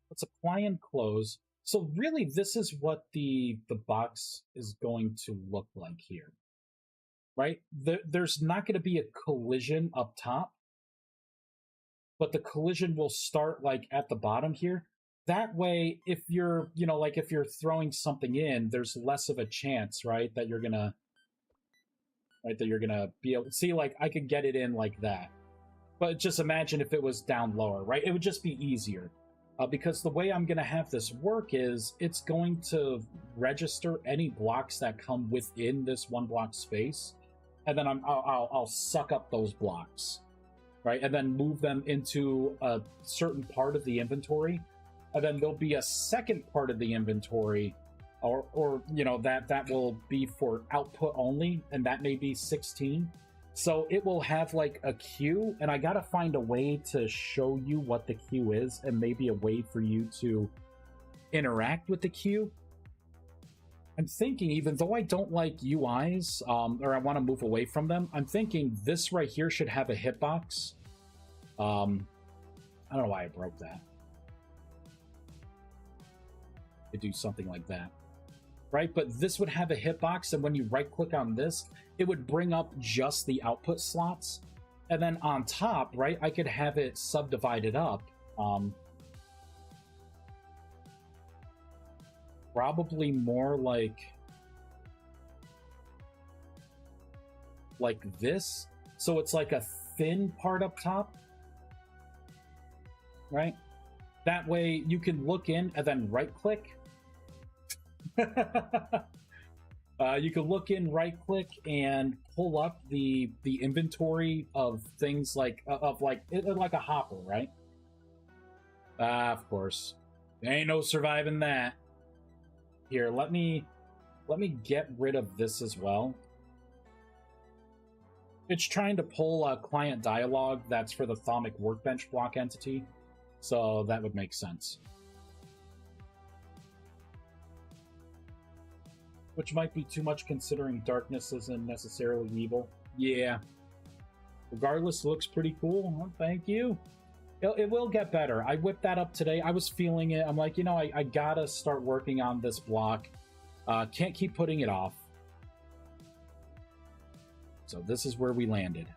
S2: Let's apply and close. So really, this is what the box is going to look like here, right? There's not going to be a collision up top, but the collision will start like at the bottom here. That way, if you're, like if you're throwing something in, there's less of a chance, right, that you're gonna be able to see, like, I could get it in like that. But just imagine if it was down lower, right? It would just be easier. Because the way I'm going to have this work is it's going to register any blocks that come within this one block space, and then I'll suck up those blocks, right? And then move them into a certain part of the inventory, and then there'll be a second part of the inventory, or that will be for output only, and that may be 16. So it will have like a queue, and I gotta find a way to show you what the queue is, and maybe a way for you to interact with the queue. I'm thinking, even though I don't like UIs, or I want to move away from them, I'm thinking this right here should have a hitbox. I don't know why I broke that. To do something like that, right? But this would have a hitbox, and when you right click on this, it would bring up just the output slots, and then on top, right, I could have it subdivided up, probably more like this, so it's like a thin part up top, right? That way you can look in and then right click. You can look in, right click, and pull up the inventory of things like like a hopper, right? Of course, ain't no surviving that. Here, let me get rid of this as well. It's trying to pull a client dialog that's for the Thaumic Workbench block entity, so that would make sense. Which might be too much considering darkness isn't necessarily evil. Yeah. Regardless, looks pretty cool. Well, thank you. It will get better. I whipped that up today. I was feeling it. I'm like, I gotta start working on this block. Can't keep putting it off. So this is where we landed.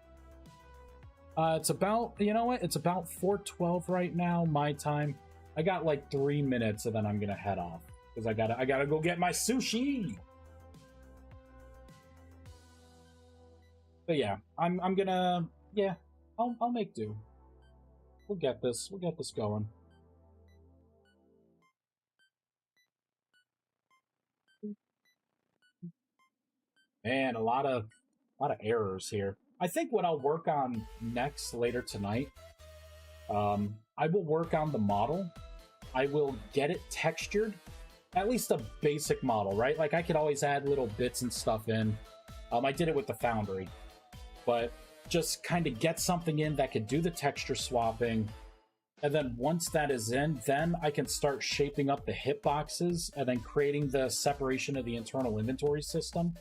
S2: It's about, it's about 4:12 right now, my time. I got like 3 minutes, and then I'm gonna head off because I gotta go get my sushi. But yeah, I'm gonna, I'll make do. We'll get this going. Man, a lot of errors here. I think what I'll work on next later tonight, I will work on the model. I will get it textured, at least a basic model, right? Like I could always add little bits and stuff in. I did it with the Foundry, but just kind of get something in that could do the texture swapping. And then once that is in, then I can start shaping up the hitboxes and then creating the separation of the internal inventory system.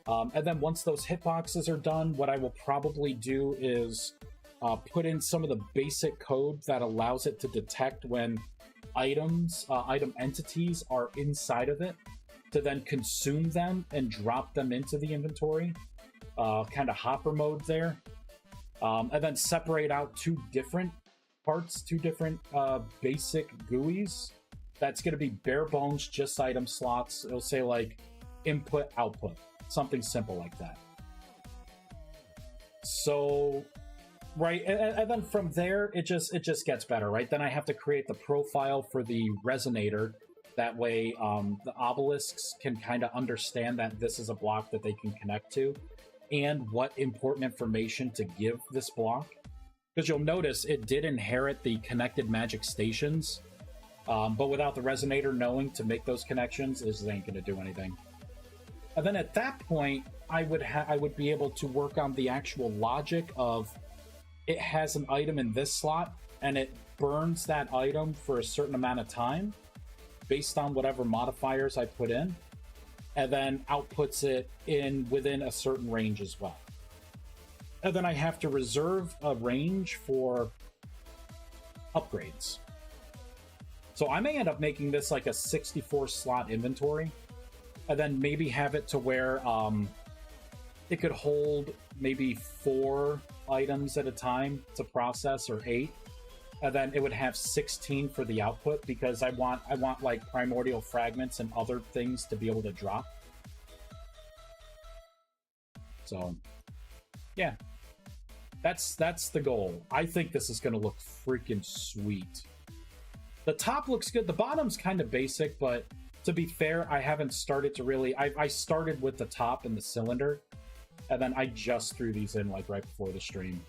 S2: And then once those hitboxes are done, what I will probably do is put in some of the basic code that allows it to detect when item entities are inside of it, to then consume them and drop them into the inventory. Kind of hopper mode there. And then separate out two different parts, two different basic GUIs. That's going to be bare bones, just item slots. It'll say like input, output. Something simple like that. So, right, and then from there, it just gets better, right? Then I have to create the profile for the resonator. That way, the obelisks can kind of understand that this is a block that they can connect to, and what important information to give this block. Because you'll notice it did inherit the connected magic stations, but without the resonator knowing to make those connections, this ain't going to do anything. And then at that point, I would be able to work on the actual logic of it has an item in this slot, and it burns that item for a certain amount of time based on whatever modifiers I put in, and then outputs it within a certain range as well. And then I have to reserve a range for upgrades. So I may end up making this like a 64 slot inventory, and then maybe have it to where it could hold maybe 4 items at a time to process, or 8, and then it would have 16 for the output, because I want like primordial fragments and other things to be able to drop. So yeah, that's the goal. I think this is going to look freaking sweet. The top looks good. The bottom's kind of basic, but to be fair, I haven't started to really... I started with the top and the cylinder, and then I just threw these in like right before the stream.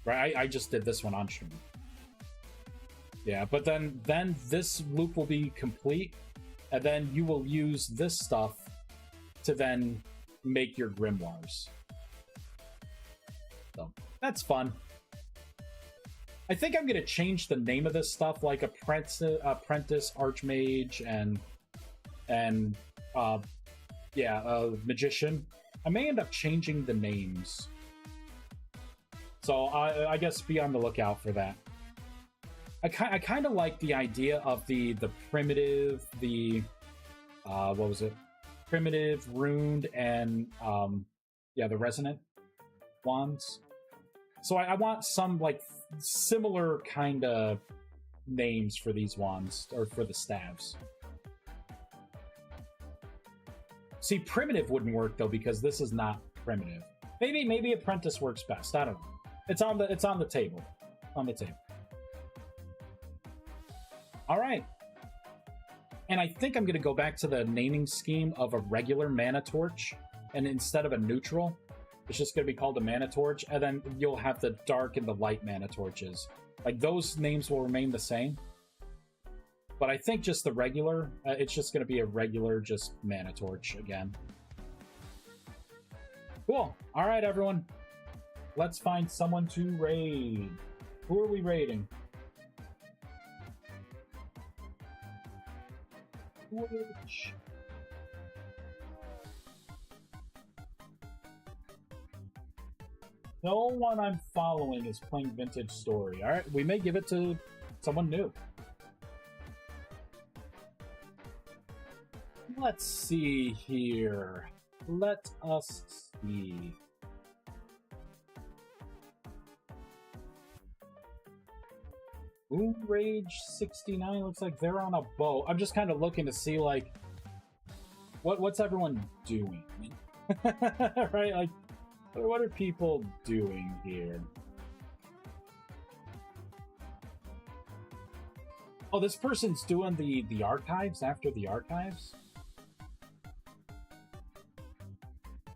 S2: Right, I just did this one on stream. Yeah, but then this loop will be complete, and then you will use this stuff to then make your grimoires. So that's fun. I think I'm gonna change the name of this stuff, like apprentice, archmage, and magician. I may end up changing the names, so I guess be on the lookout for that. I kind of like the idea of the primitive, what was it? Primitive, runed, and the resonant wands. So I want some like similar kind of names for these wands, or for the staves. See, primitive wouldn't work though, because this is not primitive. Maybe apprentice works best. I don't know. It's on the table. On the table. All right. And I think I'm going to go back to the naming scheme of a regular mana torch, and instead of a neutral, it's just going to be called a mana torch, and then you'll have the dark and the light mana torches. Like, those names will remain the same, but I think just the regular, it's just going to be a regular just mana torch again. Cool. All right, everyone. Let's find someone to raid. Who are we raiding? Which... No one I'm following is playing Vintage Story. Alright, we may give it to someone new. Let's see here. Let us see. Moon Rage 69 looks like they're on a boat. I'm just kind of looking to see, like, what's everyone doing? Right? Like, what are people doing here? Oh, this person's doing the archives after the archives?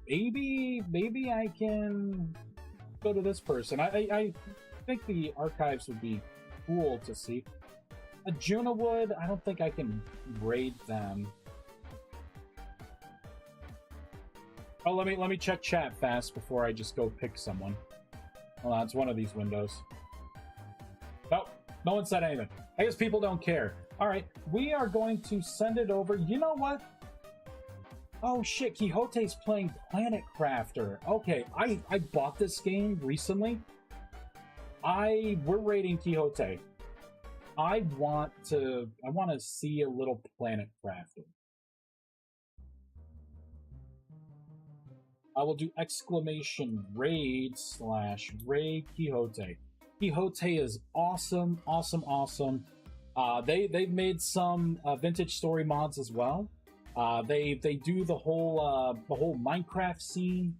S2: Maybe I can go to this person. I think the archives would be cool to see. A Junawood, I don't think I can raid them. Oh, let me check chat fast before I just go pick someone. Hold on, it's one of these windows. Nope, no one said anything. I guess people don't care. Alright, we are going to send it over. You know what? Oh shit, Quixote's playing Planet Crafter. Okay, I bought this game recently. We're raiding Quixote. I want to see a little Planet Crafter. I will do !raid Quixote. Quixote is awesome, awesome, awesome. They've made some Vintage Story mods as well. They do the whole Minecraft scene.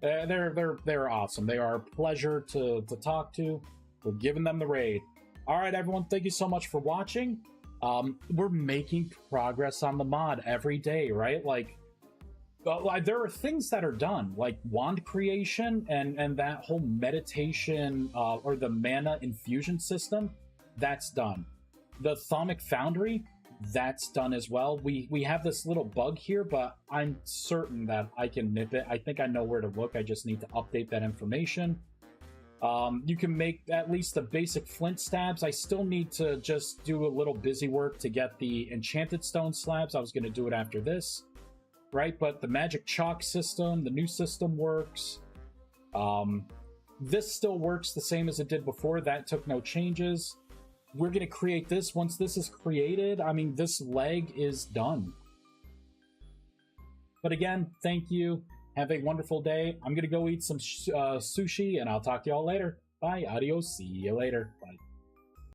S2: They're awesome. They are a pleasure to talk to. We're giving them the raid. All right, everyone. Thank you so much for watching. We're making progress on the mod every day, right? Like, there are things that are done, like wand creation and that whole meditation or the mana infusion system. That's done. The Thaumic Foundry, that's done as well. We have this little bug here, but I'm certain that I can nip it. I think I know where to look. I just need to update that information. You can make at least the basic flint stabs. I still need to just do a little busy work to get the enchanted stone slabs. I was going to do it after this, right? But the magic chalk system, the new system works. This still works the same as it did before. That took no changes. we're going to create this. Once this is created, I mean, this leg is done. But again, thank you. Have a wonderful day. I'm going to go eat some sushi, and I'll talk to y'all later. Bye. Adios. See you later. Bye.